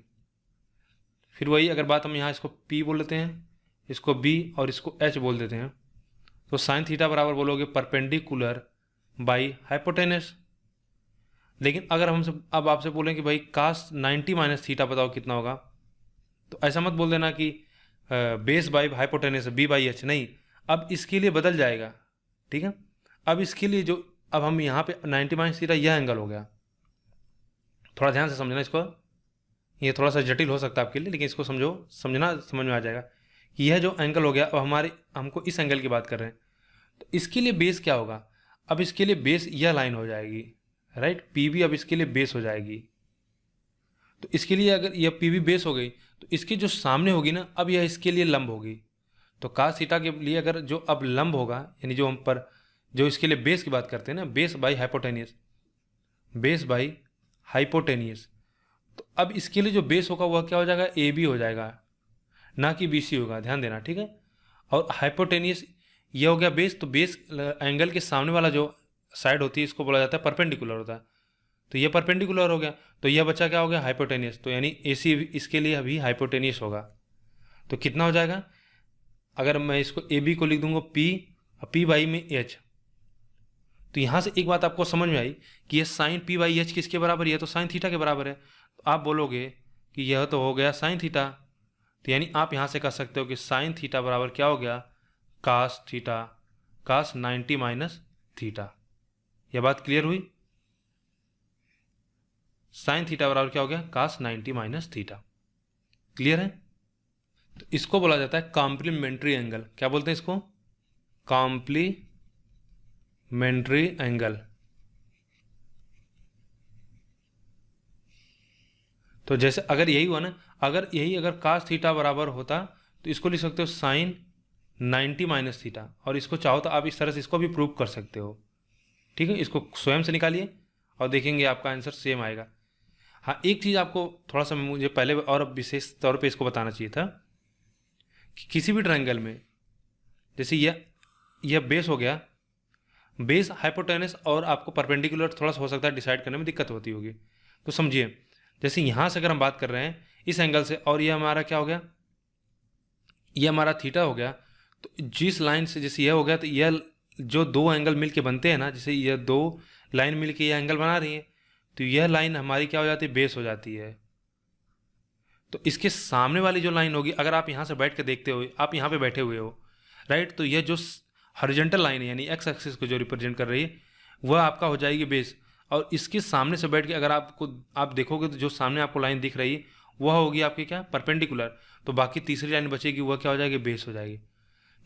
फिर वही अगर बात हम यहाँ इसको P बोल लेते हैं, इसको B और इसको H बोल देते हैं, तो साइन थीटा बराबर बोलोगे परपेंडिकुलर बाई हाइपोटेनस। लेकिन अगर हमसे अब आपसे बोलें कि भाई कास 90 माइनस थीटा बताओ कितना होगा, तो ऐसा मत बोल देना कि बेस बाई हाइपोटेनस B/H, नहीं, अब इसके लिए बदल जाएगा, ठीक है। अब इसके लिए जो अब हम यहाँ पे 90 माइनस थीटा यह एंगल हो गया, थोड़ा ध्यान से समझना इसको, ये थोड़ा सा जटिल हो सकता है आपके लिए, लेकिन इसको समझना समझ में आ जाएगा कि यह जो एंगल हो गया, अब हमको इस एंगल की बात कर रहे हैं, तो इसके लिए बेस क्या होगा, अब इसके लिए बेस यह लाइन हो जाएगी, राइट, PB अब इसके लिए बेस हो जाएगी। तो इसके लिए अगर यह PB बेस हो गई तो इसकी जो सामने होगी ना, अब यह इसके लिए लंब होगी। तो कास थीटा के लिए अगर जो अब लंब होगा, यानी जो हम पर जो इसके लिए बेस की बात करते हैं ना, बेस बाई हाइपोटेनियस, तो अब इसके लिए जो बेस होगा वह क्या हो जाएगा, AB हो जाएगा, ना कि BC होगा, ध्यान देना, ठीक है। और हाइपोटेनियस ये हो गया बेस, तो बेस एंगल के सामने वाला जो साइड होती है इसको बोला जाता है परपेंडिकुलर होता है, तो ये परपेंडिकुलर हो गया, तो यह बच्चा क्या हो गया हाइपोटेनियस, तो यानी AC इसके लिए अभी हाइपोटेनियस होगा। तो कितना हो जाएगा, अगर मैं इसको AB को लिख दूंगा P/H, तो यहाँ से एक बात आपको समझ में आई कि यह साइन P/H किसके बराबर है, तो साइन थीटा के बराबर है। तो आप बोलोगे कि यह तो हो गया साइन थीटा, तो यानी आप यहाँ से कह सकते हो कि साइन थीटा बराबर क्या हो गया, कास थीटा, कास 90 माइनस थीटा। यह बात क्लियर हुई, साइन थीटा बराबर क्या हो गया, कास 90 माइनस थीटा, क्लियर है। तो इसको बोला जाता है कॉम्प्लीमेंट्री एंगल, क्या बोलते हैं इसको, कॉम्प्लीमेंट्री एंगल। तो जैसे अगर यही हुआ ना, अगर कास थीटा बराबर होता तो इसको लिख सकते हो साइन 90 माइनस थीटा, और इसको चाहो तो आप इस तरह से इसको भी प्रूव कर सकते हो। ठीक है, इसको स्वयं से निकालिए और देखेंगे आपका आंसर सेम आएगा। हाँ, एक चीज़ आपको थोड़ा सा मुझे पहले और विशेष तौर पे इसको बताना चाहिए था कि किसी भी ट्रायंगल में, जैसे यह बेस हो गया, बेस हाइपोटेनस और आपको परपेंडिकुलर थोड़ा सा हो सकता है डिसाइड करने में दिक्कत होती होगी। तो समझिए, जैसे यहाँ से अगर हम बात कर रहे हैं इस एंगल से, और ये हमारा क्या हो गया, ये हमारा थीटा हो गया, तो जिस लाइन से जैसे यह हो गया, तो यह जो दो एंगल मिल के बनते हैं ना, जैसे यह दो लाइन मिल के यह एंगल बना रही है, तो यह लाइन हमारी क्या हो जाती है, बेस हो जाती है। तो इसके सामने वाली जो लाइन होगी, अगर आप यहाँ से बैठ के देखते हो, आप यहाँ पे बैठे हुए हो, राइट, तो यह जो हॉरिजॉन्टल लाइन है यानी एक्स एक्सिस को जो रिप्रेजेंट कर रही है, वह आपका हो जाएगी बेस। और इसके सामने से बैठ के अगर आप देखोगे तो जो सामने आपको लाइन दिख रही है वह होगी आपकी क्या, परपेंडिकुलर। तो बाकी तीसरी लाइन बचेगी, वह क्या हो जाएगी, बेस हो जाएगी।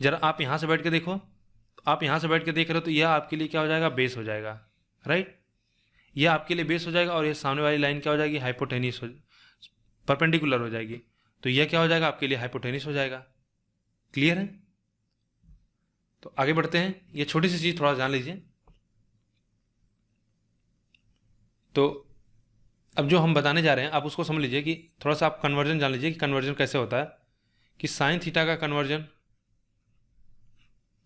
जरा आप यहाँ से बैठ के देखो, आप यहाँ से बैठ के देख रहे हो तो यह आपके लिए क्या हो जाएगा, बेस हो जाएगा, राइट, यह आपके लिए बेस हो जाएगा। और ये सामने वाली लाइन क्या हो जाएगी, हाइपोटेनियस हो, परपेंडिकुलर हो जाएगी। तो यह क्या हो जाएगा, आपके लिए हाइपोटेनियस हो जाएगा। क्लियर है? तो आगे बढ़ते हैं, ये छोटी सी चीज थोड़ा जान लीजिए। तो अब जो हम बताने जा रहे हैं आप उसको समझ लीजिए कि थोड़ा सा आप कन्वर्जन जान लीजिए कि कन्वर्जन कैसे होता है। कि साइन थीटा का कन्वर्जन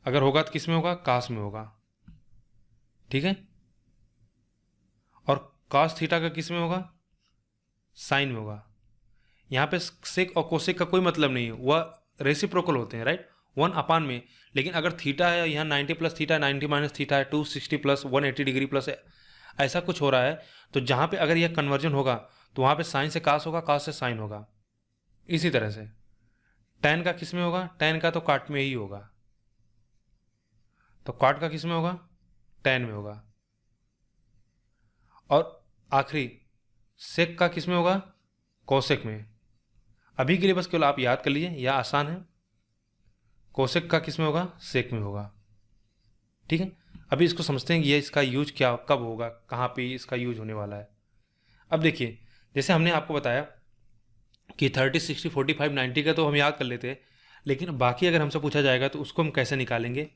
अगर होगा तो किस में होगा, कास में होगा, ठीक है। और कॉस थीटा का किस में होगा, साइन में होगा। यहाँ पे सेक और कोसेक का कोई मतलब नहीं है, वह रेसिप्रोकल होते हैं, राइट, 1 में। लेकिन अगर थीटा है यहाँ 90 प्लस थीटा, 90 माइनस थीटा है, 260 प्लस 180 डिग्री प्लस ऐसा कुछ हो रहा है, तो जहाँ पे अगर यह कन्वर्जन होगा तो वहाँ पे साइन से कास होगा, कास से साइन होगा। इसी तरह से टैन का किस में होगा, टैन का तो काट में ही होगा, तो काट का किस में होगा, टैन में होगा। और आखिरी सेक का किस में होगा, कोसेक में। अभी के लिए बस केवल आप याद कर लीजिए, यह आसान है। कोसेक का किस में होगा, सेक में होगा, ठीक है। अभी इसको समझते हैं कि ये इसका यूज क्या कब होगा, कहाँ पे इसका यूज होने वाला है। अब देखिए, जैसे हमने आपको बताया कि 30, 60, 45, 90 का तो हम याद कर लेते हैं, लेकिन बाकी अगर हमसे पूछा जाएगा तो उसको हम कैसे निकालेंगे,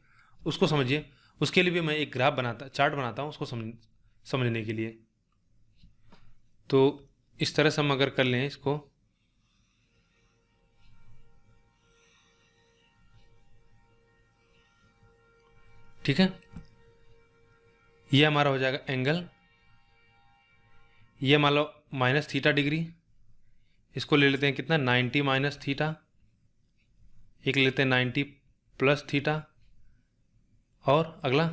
उसको समझिए। उसके लिए भी मैं एक चार्ट बनाता हूँ उसको समझने के लिए। तो इस तरह से हम अगर कर लें इसको, ठीक है, ये हमारा हो जाएगा एंगल, ये मान लो माइनस थीटा डिग्री, इसको ले लेते हैं कितना, 90 माइनस थीटा, एक लेते हैं 90 प्लस थीटा, और अगला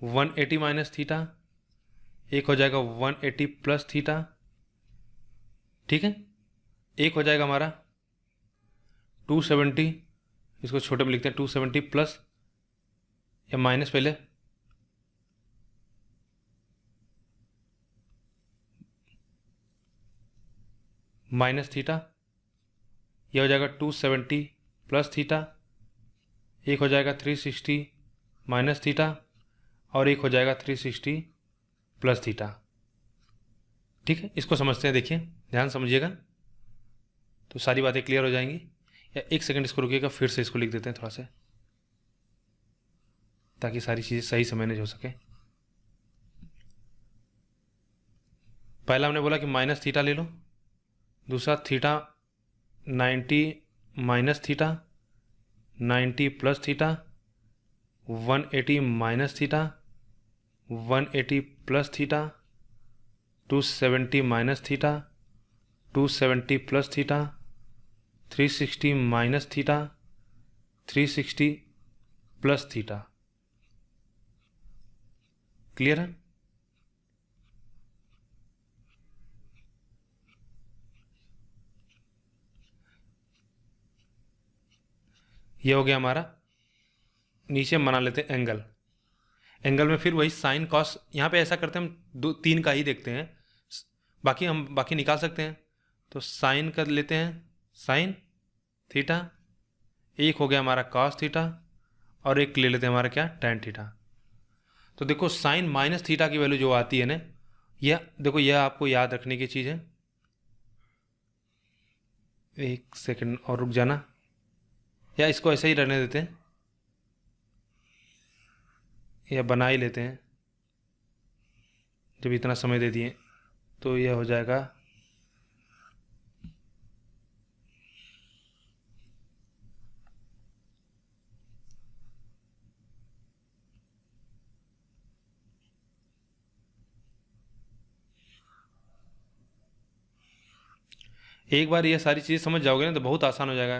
180 माइनस थीटा, एक हो जाएगा 180 प्लस थीटा, ठीक है। एक हो जाएगा हमारा 270, इसको छोटे में लिखते हैं 270 प्लस या माइनस, पहले माइनस थीटा, यह हो जाएगा 270 प्लस थीटा, एक हो जाएगा 360 माइनस थीटा, और एक हो जाएगा 360 प्लस थीटा, ठीक है। इसको समझते हैं, देखिए ध्यान समझिएगा तो सारी बातें क्लियर हो जाएंगी। या एक सेकंड इसको रुकिएगा, फिर से इसको लिख देते हैं थोड़ा सा, ताकि सारी चीज़ें सही से मैनेज हो सके। पहला हमने बोला कि माइनस थीटा ले लो, दूसरा theta 90 minus theta, 90 plus theta, 180 minus theta, 180 plus theta, 270 minus theta, 270 plus theta, 360 minus theta, 360 plus theta. Clear है? ये हो गया हमारा, नीचे बना लेते हैं एंगल। एंगल में फिर वही साइन कॉस, यहाँ पे ऐसा करते हैं हम 2 3 का ही देखते हैं, बाकी हम बाकी निकाल सकते हैं। तो साइन कर लेते हैं, साइन थीटा, एक हो गया हमारा कॉस थीटा, और एक ले लेते हैं हमारा क्या, tan थीटा। तो देखो साइन माइनस थीटा की वैल्यू जो आती है ना, यह देखो यह आपको याद रखने की चीज़ है। एक सेकंड और रुक जाना, या इसको ऐसे ही रहने देते हैं, या बना ही लेते हैं। जब इतना समय दे दिए तो यह हो जाएगा एक बार ये सारी चीज़ें समझ जाओगे ना तो बहुत आसान हो जाएगा।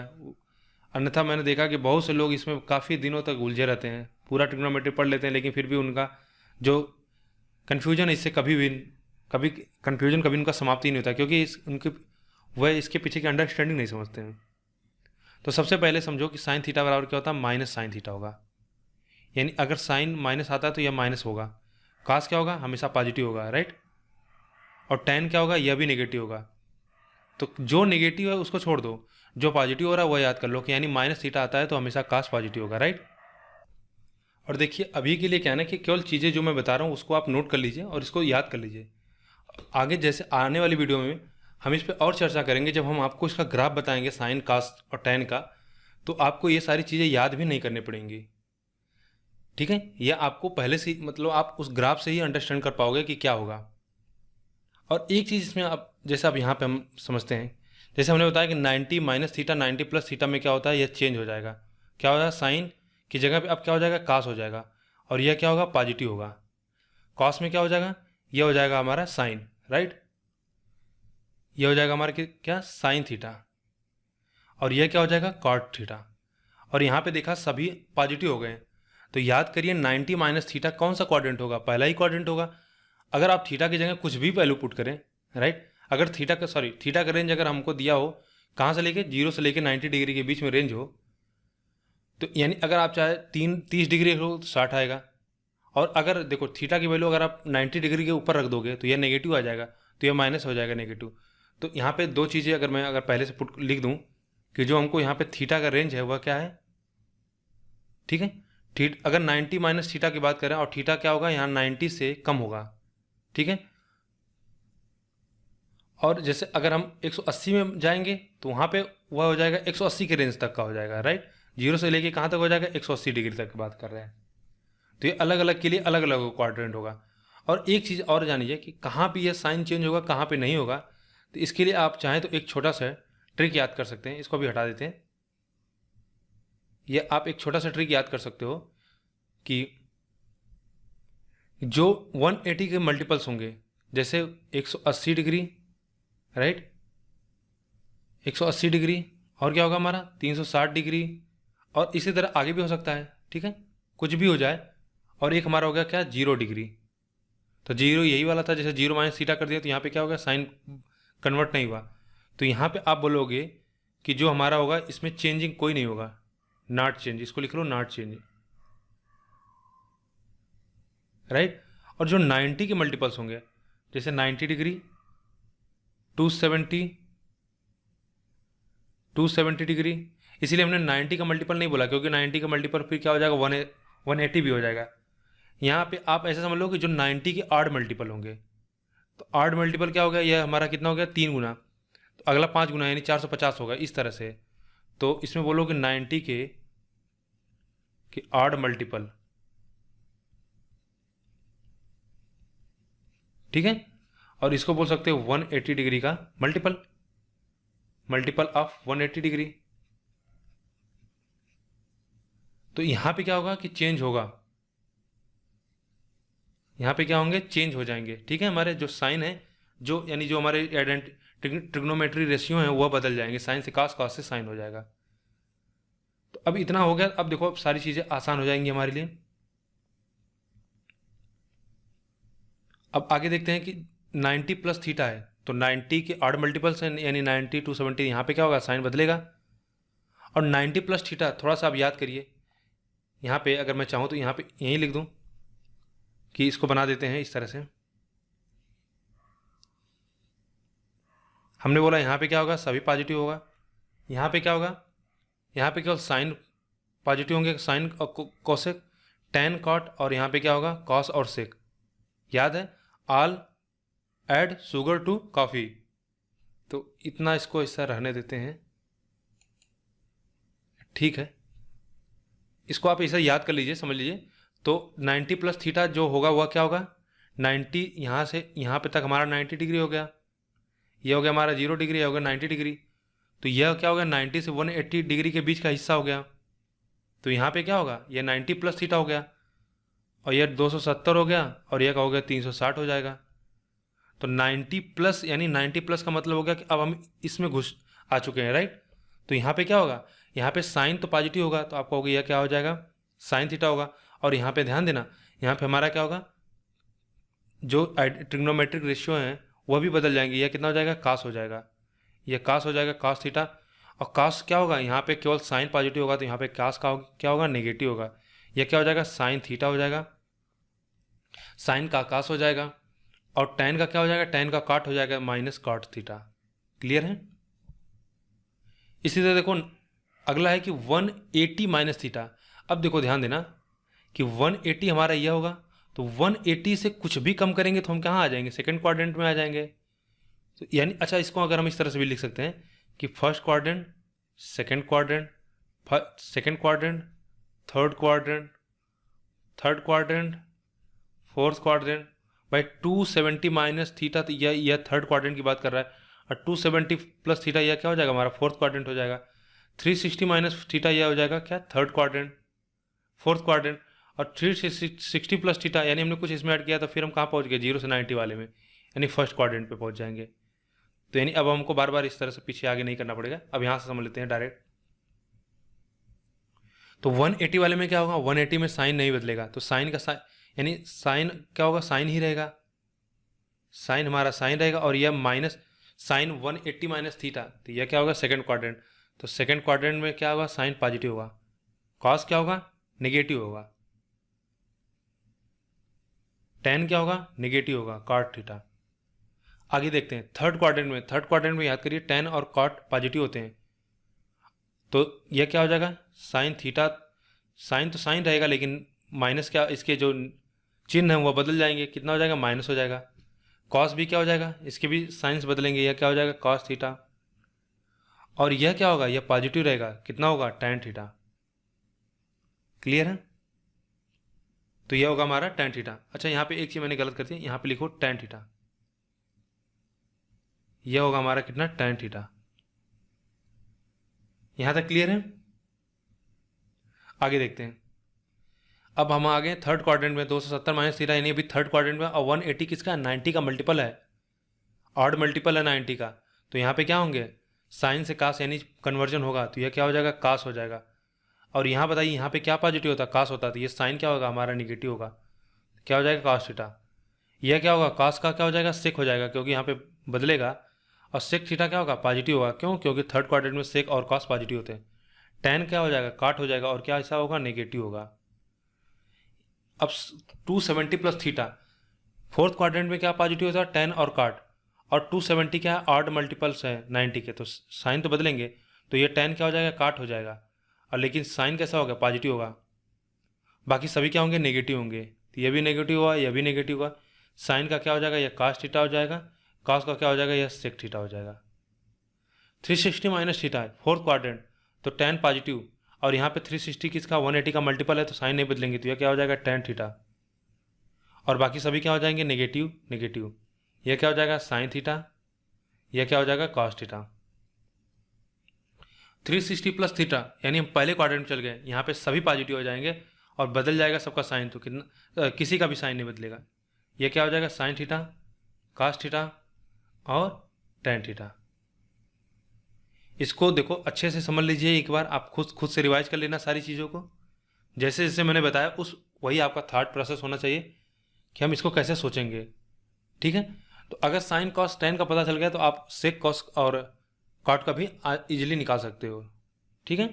अन्यथा मैंने देखा कि बहुत से लोग इसमें काफ़ी दिनों तक उलझे रहते हैं, पूरा ट्रिग्नोमेट्री पढ़ लेते हैं, लेकिन फिर भी उनका जो कन्फ्यूजन है इससे कभी कन्फ्यूजन कभी उनका समाप्ति ही नहीं होता, क्योंकि वह इसके पीछे की अंडरस्टैंडिंग नहीं समझते हैं। तो सबसे पहले समझो कि साइन थीटा बराबर क्या होता है, माइनस साइन थीटा होगा। यानी अगर साइन माइनस आता है तो यह माइनस होगा। कास क्या होगा, हमेशा पॉजिटिव होगा, राइट। और टेन क्या होगा, यह भी नेगेटिव होगा। तो जो नेगेटिव है उसको छोड़ दो, जो पॉजिटिव हो रहा है वह याद कर लो कि यानी माइनस थीटा आता है तो हमेशा कास पॉजिटिव होगा, राइट। और देखिए अभी के लिए क्या है ना कि केवल चीज़ें जो मैं बता रहा हूँ उसको आप नोट कर लीजिए और इसको याद कर लीजिए। आगे जैसे आने वाली वीडियो में हम इस पर और चर्चा करेंगे, जब हम आपको इसका ग्राफ बताएंगे साइन कास और टेन का, तो आपको ये सारी चीज़ें याद भी नहीं करनी पड़ेंगी, ठीक है। यह आपको पहले से मतलब आप उस ग्राफ से ही अंडरस्टैंड कर पाओगे कि क्या होगा। और एक चीज़ इसमें आप जैसे अब यहाँ पे हम समझते हैं, जैसे हमने बताया कि 90 माइनस थीटा 90 प्लस थीटा में क्या होता है, यह चेंज हो जाएगा। क्या हो जाएगा, साइन की जगह पे अब क्या हो जाएगा, कास हो जाएगा, और यह क्या होगा, पॉजिटिव होगा। कॉस में क्या हो जाएगा, यह हो जाएगा हमारा साइन, राइट। यह हो जाएगा हमारा क्या, साइन थीटा, और यह क्या हो जाएगा, कॉट थीटा। और यहाँ पे देखा सभी पॉजिटिव हो गए, तो याद करिए 90 माइनस थीटा कौन सा क्वाड्रेंट होगा, पहला ही क्वाड्रेंट होगा। अगर आप थीटा की जगह कुछ भी वैल्यू पुट करें, राइट, अगर थीटा का रेंज अगर हमको दिया हो कहाँ से लेके 0 से लेके 90 डिग्री के बीच में रेंज हो, तो यानी अगर आप चाहे 30 डिग्री हो तो 60 आएगा। और अगर देखो थीटा की वैल्यू अगर आप 90 डिग्री के ऊपर रख दोगे तो यह नेगेटिव आ जाएगा, तो यह माइनस हो जाएगा नेगेटिव। तो यहाँ पे दो चीज़ें अगर पहले से लिख दूँ कि जो हमको यहाँ पे थीटा का रेंज है वह क्या है, ठीक है। अगर 90 माइनस थीटा की बात करें और थीटा क्या होगा, यहाँ 90 से कम होगा, ठीक है। और जैसे अगर हम 180 में जाएंगे तो वहाँ पे वह हो जाएगा 180 के रेंज तक का हो जाएगा, राइट। 0 से लेके कहाँ तक हो जाएगा, 180 डिग्री तक की बात कर रहे हैं। तो ये अलग अलग के लिए अलग अलग क्वाड्रेंट होगा। और एक चीज़ और जानिए कि कहाँ पे यह साइन चेंज होगा, कहाँ पे नहीं होगा। तो इसके लिए आप चाहें तो एक छोटा सा ट्रिक याद कर सकते हैं, इसको भी हटा देते हैं। ये आप एक छोटा सा ट्रिक याद कर सकते हो कि जो 180 के मल्टीपल्स होंगे, जैसे 180 डिग्री, राइट, 180 डिग्री, और क्या होगा हमारा 360 डिग्री, और इसी तरह आगे भी हो सकता है, ठीक है, कुछ भी हो जाए। और एक हमारा हो गया क्या, 0 डिग्री। तो 0 यही वाला था, जैसे 0 माइनस थीटा कर दिया तो यहाँ पे क्या होगा, साइन कन्वर्ट नहीं हुआ। तो यहाँ पे आप बोलोगे कि जो हमारा होगा इसमें चेंजिंग कोई नहीं होगा, नॉट चेंज, इसको लिख लो नॉट चेंज, राइट। और जो 90 के मल्टीपल्स होंगे, जैसे 90 डिग्री, 270, 270 डिग्री, इसीलिए हमने 90 का मल्टीपल नहीं बोला, क्योंकि 90 का मल्टीपल फिर क्या हो जाएगा, 180 भी हो जाएगा। यहाँ पे आप ऐसे समझ लो कि जो 90 के आड मल्टीपल होंगे, तो आड मल्टीपल क्या हो गया, यह हमारा कितना हो गया, 3 गुना, तो अगला 5 गुना यानी 450 होगा, इस तरह से। तो इसमें बोलो कि 90 के आड मल्टीपल, ठीक है। और इसको बोल सकते हो 180 डिग्री का मल्टीपल ऑफ 180 डिग्री। तो यहां पे क्या होगा कि चेंज होगा, यहां पे क्या होंगे, चेंज हो जाएंगे, ठीक है। हमारे जो साइन है, जो यानी जो हमारे ट्रिग्नोमेट्री रेशियो है वह बदल जाएंगे, साइन से कास, कास से साइन हो जाएगा। तो अब इतना हो गया, अब देखो अब सारी चीजें आसान हो जाएंगी हमारे लिए। अब आगे देखते हैं कि 90 प्लस थीटा है, तो 90 के आड मल्टीपल्स हैं, यानी 90, 270, यहाँ पे क्या होगा, साइन बदलेगा। और 90 प्लस थीटा थोड़ा सा आप याद करिए, यहाँ पे अगर मैं चाहूँ तो यहाँ पे यहीं लिख दूँ कि इसको बना देते हैं इस तरह से। हमने बोला यहाँ पे क्या होगा, सभी पॉजिटिव होगा। यहाँ पे क्या होगा, यहाँ पे केवल साइन पॉजिटिव होंगे साइन कोसेक, टेन कॉट, और यहाँ पे क्या होगा कॉस और सेक। याद है all add sugar to coffee. तो इतना इसको ऐसा रहने देते हैं, ठीक है। इसको आप ऐसा याद कर लीजिए, समझ लीजिए। तो 90 प्लस थीटा जो होगा वह क्या होगा, 90 यहाँ से यहाँ पे तक हमारा 90 डिग्री हो गया, ये हो गया हमारा 0 डिग्री, ये हो गया 90 डिग्री। तो यह क्या हो गया 90 से 180 डिग्री के बीच का हिस्सा हो गया। तो यहाँ पे क्या होगा, ये 90 प्लस थीटा हो गया, और यह 270 हो गया, और यह का हो गया 360 हो जाएगा। तो 90 प्लस यानी 90 प्लस का मतलब हो गया कि अब हम इसमें घुस आ चुके हैं, राइट। तो यहाँ पे क्या होगा, यहाँ पे साइन तो पॉजिटिव होगा, तो आपका होगा यह क्या हो जाएगा साइन थीटा होगा। और यहाँ पे ध्यान देना, यहाँ पे हमारा क्या होगा, जो ट्रिग्नोमेट्रिक रेशियो हैं वह भी बदल जाएंगे। यह कितना हो जाएगा कास हो जाएगा, यह कास हो जाएगा कास थीटा। और कास क्या होगा, यहाँ पे केवल साइन पॉजिटिव होगा, तो यहाँ पे कास का क्या होगा नेगेटिव होगा। यह क्या हो जाएगा साइन थीटा हो जाएगा, साइन का कास हो जाएगा, और टेन का क्या हो जाएगा टेन का काट हो जाएगा माइनस काट थीटा। क्लियर है। इसी तरह देखो अगला है कि 180 माइनस थीटा। अब देखो ध्यान देना कि 180 हमारा यह होगा, तो 180 से कुछ भी कम करेंगे तो हम कहाँ आ जाएंगे, सेकंड क्वाड्रेंट में आ जाएंगे। तो यानी अच्छा इसको अगर हम इस तरह से भी लिख सकते हैं कि first quadrant, second quadrant, second quadrant, third quadrant, third quadrant, fourth quadrant. भाई 270 माइनस थीटा, तो यह थर्ड क्वाड्रेंट की बात कर रहा है, और 270 प्लस थीटा यह क्या हो जाएगा हमारा फोर्थ क्वाड्रेंट हो जाएगा। 360 माइनस थीटा यह हो जाएगा क्या थर्ड क्वाड्रेंट, फोर्थ क्वाड्रेंट। और 360 प्लस थीटा यानी हमने कुछ इसमें ऐड किया, तो फिर हम कहाँ पहुँच गए 0 से 90 वाले में, यानी फर्स्ट क्वाड्रेंट पे पहुँच जाएंगे। तो यानी अब हमको बार बार इस तरह से पीछे आगे नहीं करना पड़ेगा, अब यहाँ से समझ लेते हैं डायरेक्ट। तो 180 वाले में क्या होगा, 180 में साइन नहीं बदलेगा, तो साइन का साइन यानी साइन क्या होगा साइन ही रहेगा, साइन हमारा साइन रहेगा, और यह माइनस साइन 180 माइनस थीटा, तो यह क्या होगा सेकंड क्वाड्रेंट। तो सेकंड क्वाड्रेंट में क्या होगा साइन पॉजिटिव होगा, कॉस क्या होगा नेगेटिव होगा, टेन क्या होगा नेगेटिव होगा कॉट थीटा। आगे देखते हैं थर्ड क्वाड्रेंट में, थर्ड क्वाड्रेंट में याद करिए टेन और कॉट पॉजिटिव होते हैं, तो यह क्या हो जाएगा साइन थीटा, साइन तो साइन रहेगा लेकिन माइनस क्या इसके जो चिन्ह है वह बदल जाएंगे, कितना हो जाएगा माइनस हो जाएगा। कॉस भी क्या हो जाएगा, इसके भी साइंस बदलेंगे, यह क्या हो जाएगा कॉस थीटा। और यह क्या होगा यह पॉजिटिव रहेगा, कितना होगा टेन थीटा। क्लियर है। तो यह होगा हमारा टेन थीटा। अच्छा यहाँ पे एक चीज मैंने गलत कर दी, यहाँ पे लिखो टेन थीटा, यह होगा हमारा कितना टेन थीटा। यहां तक क्लियर है। आगे देखते हैं, अब हम आ गए थर्ड क्वाड्रेंट में, 270 माइनस थीटा यानी अभी थर्ड क्वाड्रेंट में, और 180 किसका 90 का मल्टीपल है, ऑड मल्टीपल है 90 का। तो यहाँ पे क्या होंगे साइन से कास यानी कन्वर्जन होगा, तो यह क्या हो जाएगा कास हो जाएगा। और यहाँ बताइए यहाँ पे क्या पॉजिटिव होता कास होता, तो ये साइन क्या होगा हमारा निगेटिव होगा, क्या हो जाएगा कास थीटा। यह क्या होगा कास का क्या हो जाएगा सेक हो जाएगा, क्योंकि यहाँ पे बदलेगा, और सेक थीटा क्या होगा पॉजिटिव होगा, क्यों क्योंकि थर्ड क्वाड्रेंट में सेक और कास पॉजिटिव होते हैं। टेन क्या हो जाएगा काट हो जाएगा, और क्या ऐसा होगा नेगेटिव होगा। अब 270 प्लस थीटा, फोर्थ क्वाड्रेंट में क्या पॉजिटिव होता है टेन और काट, और 270 क्या है ऑड मल्टीपल्स है 90 के, तो साइन तो बदलेंगे, तो ये टेन क्या हो जाएगा काट हो जाएगा, और लेकिन साइन कैसा होगा पॉजिटिव होगा, बाकी सभी क्या होंगे नेगेटिव होंगे, तो ये भी नेगेटिव हुआ यह भी नेगेटिव हुआ। साइन का क्या हो जाएगा यह कास थीटा हो जाएगा, कास का क्या हो जाएगा यह सेक थीटा हो जाएगा। 360 माइनस थीटा है फोर्थ क्वाड्रेंट, तो टेन पॉजिटिव, और यहाँ पे 360 किसका 180 का मल्टीपल है, तो साइन नहीं बदलेंगे, तो यह क्या हो जाएगा टेन थीटा, और बाकी सभी क्या हो जाएंगे नेगेटिव नेगेटिव। यह क्या हो जाएगा साइन थीटा, यह क्या हो जाएगा कॉस थीटा। 360 प्लस थीटा यानी हम पहले क्वाड्रेंट में चल गए, यहाँ पे सभी पॉजिटिव हो जाएंगे और बदल जाएगा सबका साइन, तो कितना किसी का भी साइन नहीं बदलेगा। यह क्या हो जाएगा साइन थीटा, कॉस थीटा और टेन थीटा। इसको देखो अच्छे से समझ लीजिए एक बार, आप खुद से रिवाइज कर लेना सारी चीज़ों को, जैसे जैसे मैंने बताया उस वही आपका थॉट प्रोसेस होना चाहिए कि हम इसको कैसे सोचेंगे। ठीक है, तो अगर साइन कॉस टेन का पता चल गया तो आप सेक कॉस और कॉट का भी इजीली निकाल सकते हो। ठीक है,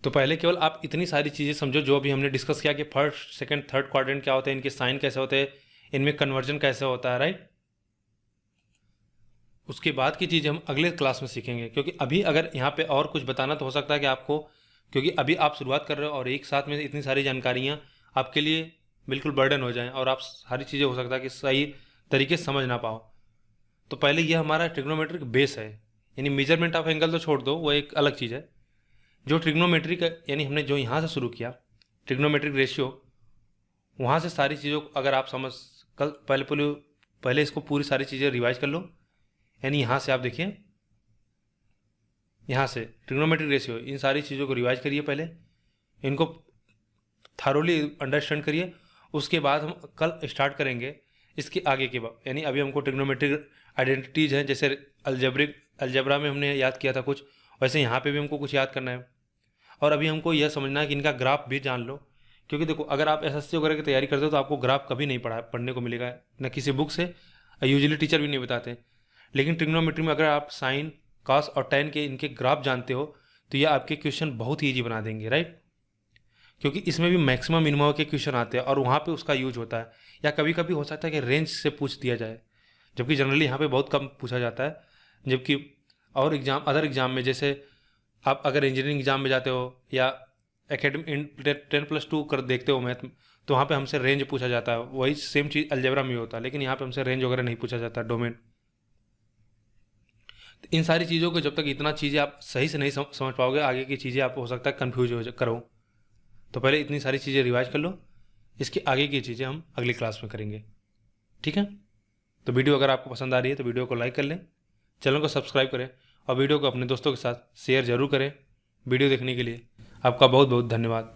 तो पहले केवल आप इतनी सारी चीज़ें समझो जो अभी हमने डिस्कस किया कि फर्स्ट सेकंड थर्ड क्वाड्रेंट क्या होते हैं, इनके साइन कैसे होते हैं, इनमें कन्वर्जन कैसे होता है, राइट। उसके बाद की चीज़ हम अगले क्लास में सीखेंगे, क्योंकि अभी अगर यहाँ पे और कुछ बताना तो हो सकता है कि आपको, क्योंकि अभी आप शुरुआत कर रहे हो और एक साथ में इतनी सारी जानकारियाँ आपके लिए बिल्कुल बर्डन हो जाएं और आप सारी चीज़ें हो सकता है कि सही तरीके से समझ ना पाओ। तो पहले ये हमारा ट्रिग्नोमेट्री का बेस है, यानी मेजरमेंट ऑफ एंगल तो छोड़ दो, वो एक अलग चीज़ है। जो ट्रिग्नोमेट्री का, यानी हमने जो यहाँ से शुरू किया ट्रिग्नोमेट्रिक रेशियो, वहाँ से सारी चीज़ों को अगर आप समझ, कल पहले इसको पूरी सारी चीज़ें रिवाइज कर लो। यानी यहाँ से आप देखिए, यहाँ से ट्रिग्नोमेट्रिक रेशियो, इन सारी चीज़ों को रिवाइज करिए, पहले इनको थारोली अंडरस्टैंड करिए। उसके बाद हम कल स्टार्ट करेंगे इसके आगे के बाद, यानी अभी हमको ट्रिग्नोमेट्रिक आइडेंटिटीज़ हैं, जैसे अलजेब्रा में हमने याद किया था कुछ, वैसे यहाँ पे भी हमको कुछ याद करना है। और अभी हमको यह समझना है कि इनका ग्राफ भी जान लो, क्योंकि देखो अगर आप एसएससी वगैरह की तैयारी करते हो तो आपको ग्राफ कभी नहीं पढ़ने को मिलेगा, न किसी बुक से, यूजुअली टीचर भी नहीं बताते। लेकिन ट्रिग्नोमेट्री में अगर आप साइन, कॉस और टेन के इनके ग्राफ जानते हो तो ये आपके क्वेश्चन बहुत ही ईजी बना देंगे, राइट। क्योंकि इसमें भी मैक्सिमम मिनिमम के क्वेश्चन आते हैं और वहाँ पे उसका यूज होता है। या कभी कभी हो सकता है कि रेंज से पूछ दिया जाए, जबकि जनरली यहाँ पे बहुत कम पूछा जाता है। जबकि और अदर एग्जाम में, जैसे आप अगर इंजीनियरिंग एग्जाम में जाते हो या एकेडमिक 10+2 कर देखते हो मैथ, तो वहाँ पे हमसे रेंज पूछा जाता है। वही सेम चीज़ अलजेब्रा में होता है, लेकिन यहाँ पे हमसे रेंज वगैरह नहीं पूछा जाता, डोमेन। इन सारी चीज़ों को जब तक इतना चीज़ें आप सही से नहीं समझ पाओगे, आगे की चीज़ें आप हो सकता है कन्फ्यूज हो करो। तो पहले इतनी सारी चीज़ें रिवाइज कर लो, इसके आगे की चीज़ें हम अगली क्लास में करेंगे, ठीक है। तो वीडियो अगर आपको पसंद आ रही है तो वीडियो को लाइक कर लें, चैनल को सब्सक्राइब करें और वीडियो को अपने दोस्तों के साथ शेयर ज़रूर करें। वीडियो देखने के लिए आपका बहुत बहुत धन्यवाद।